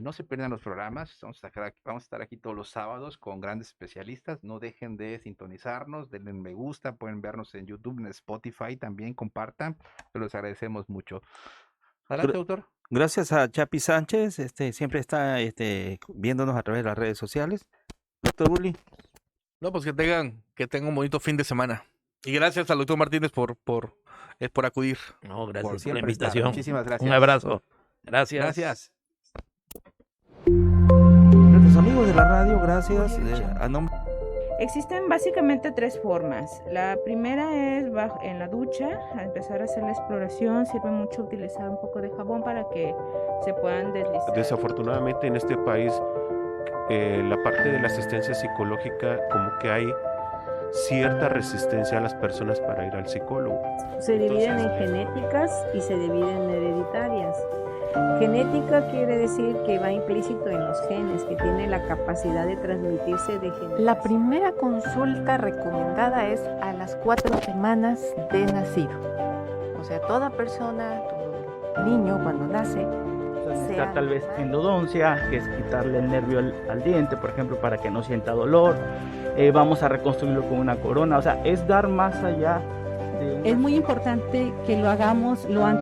Speaker 1: No se pierdan los programas, vamos a estar aquí todos los sábados con grandes especialistas, no dejen de sintonizarnos, denle me gusta, pueden vernos en YouTube, en Spotify, también compartan, se los agradecemos mucho. Adelante, doctor.
Speaker 3: Gracias a Chapi Sánchez, siempre está viéndonos a través de las redes sociales. Doctor Uli.
Speaker 4: No, pues que tengan un bonito fin de semana. Y gracias al doctor Martínez por acudir.
Speaker 2: No, gracias por la
Speaker 1: siempre estar.
Speaker 2: invitación.
Speaker 1: Muchísimas gracias.
Speaker 2: Un abrazo. Gracias.
Speaker 1: Gracias.
Speaker 3: Nuestros amigos de la radio, gracias. A nombre
Speaker 10: Existen básicamente 3 formas. La primera es en la ducha, al empezar a hacer la exploración, sirve mucho utilizar un poco de jabón para que se puedan deslizar.
Speaker 11: Desafortunadamente en este país la parte de la asistencia psicológica, como que hay cierta resistencia a las personas para ir al psicólogo.
Speaker 12: Se dividen en genéticas y se dividen en hereditarias. Genética quiere decir que va implícito en los genes, que tiene la capacidad de transmitirse de generación.
Speaker 13: La primera consulta recomendada es a las 4 semanas de nacido. O sea, toda persona, todo niño cuando nace,
Speaker 14: Está tal vez endodoncia, que es quitarle el nervio al diente, por ejemplo, para que no sienta dolor. Vamos a reconstruirlo con una corona. O sea, es dar más allá de...
Speaker 15: Es muy importante que lo hagamos lo antes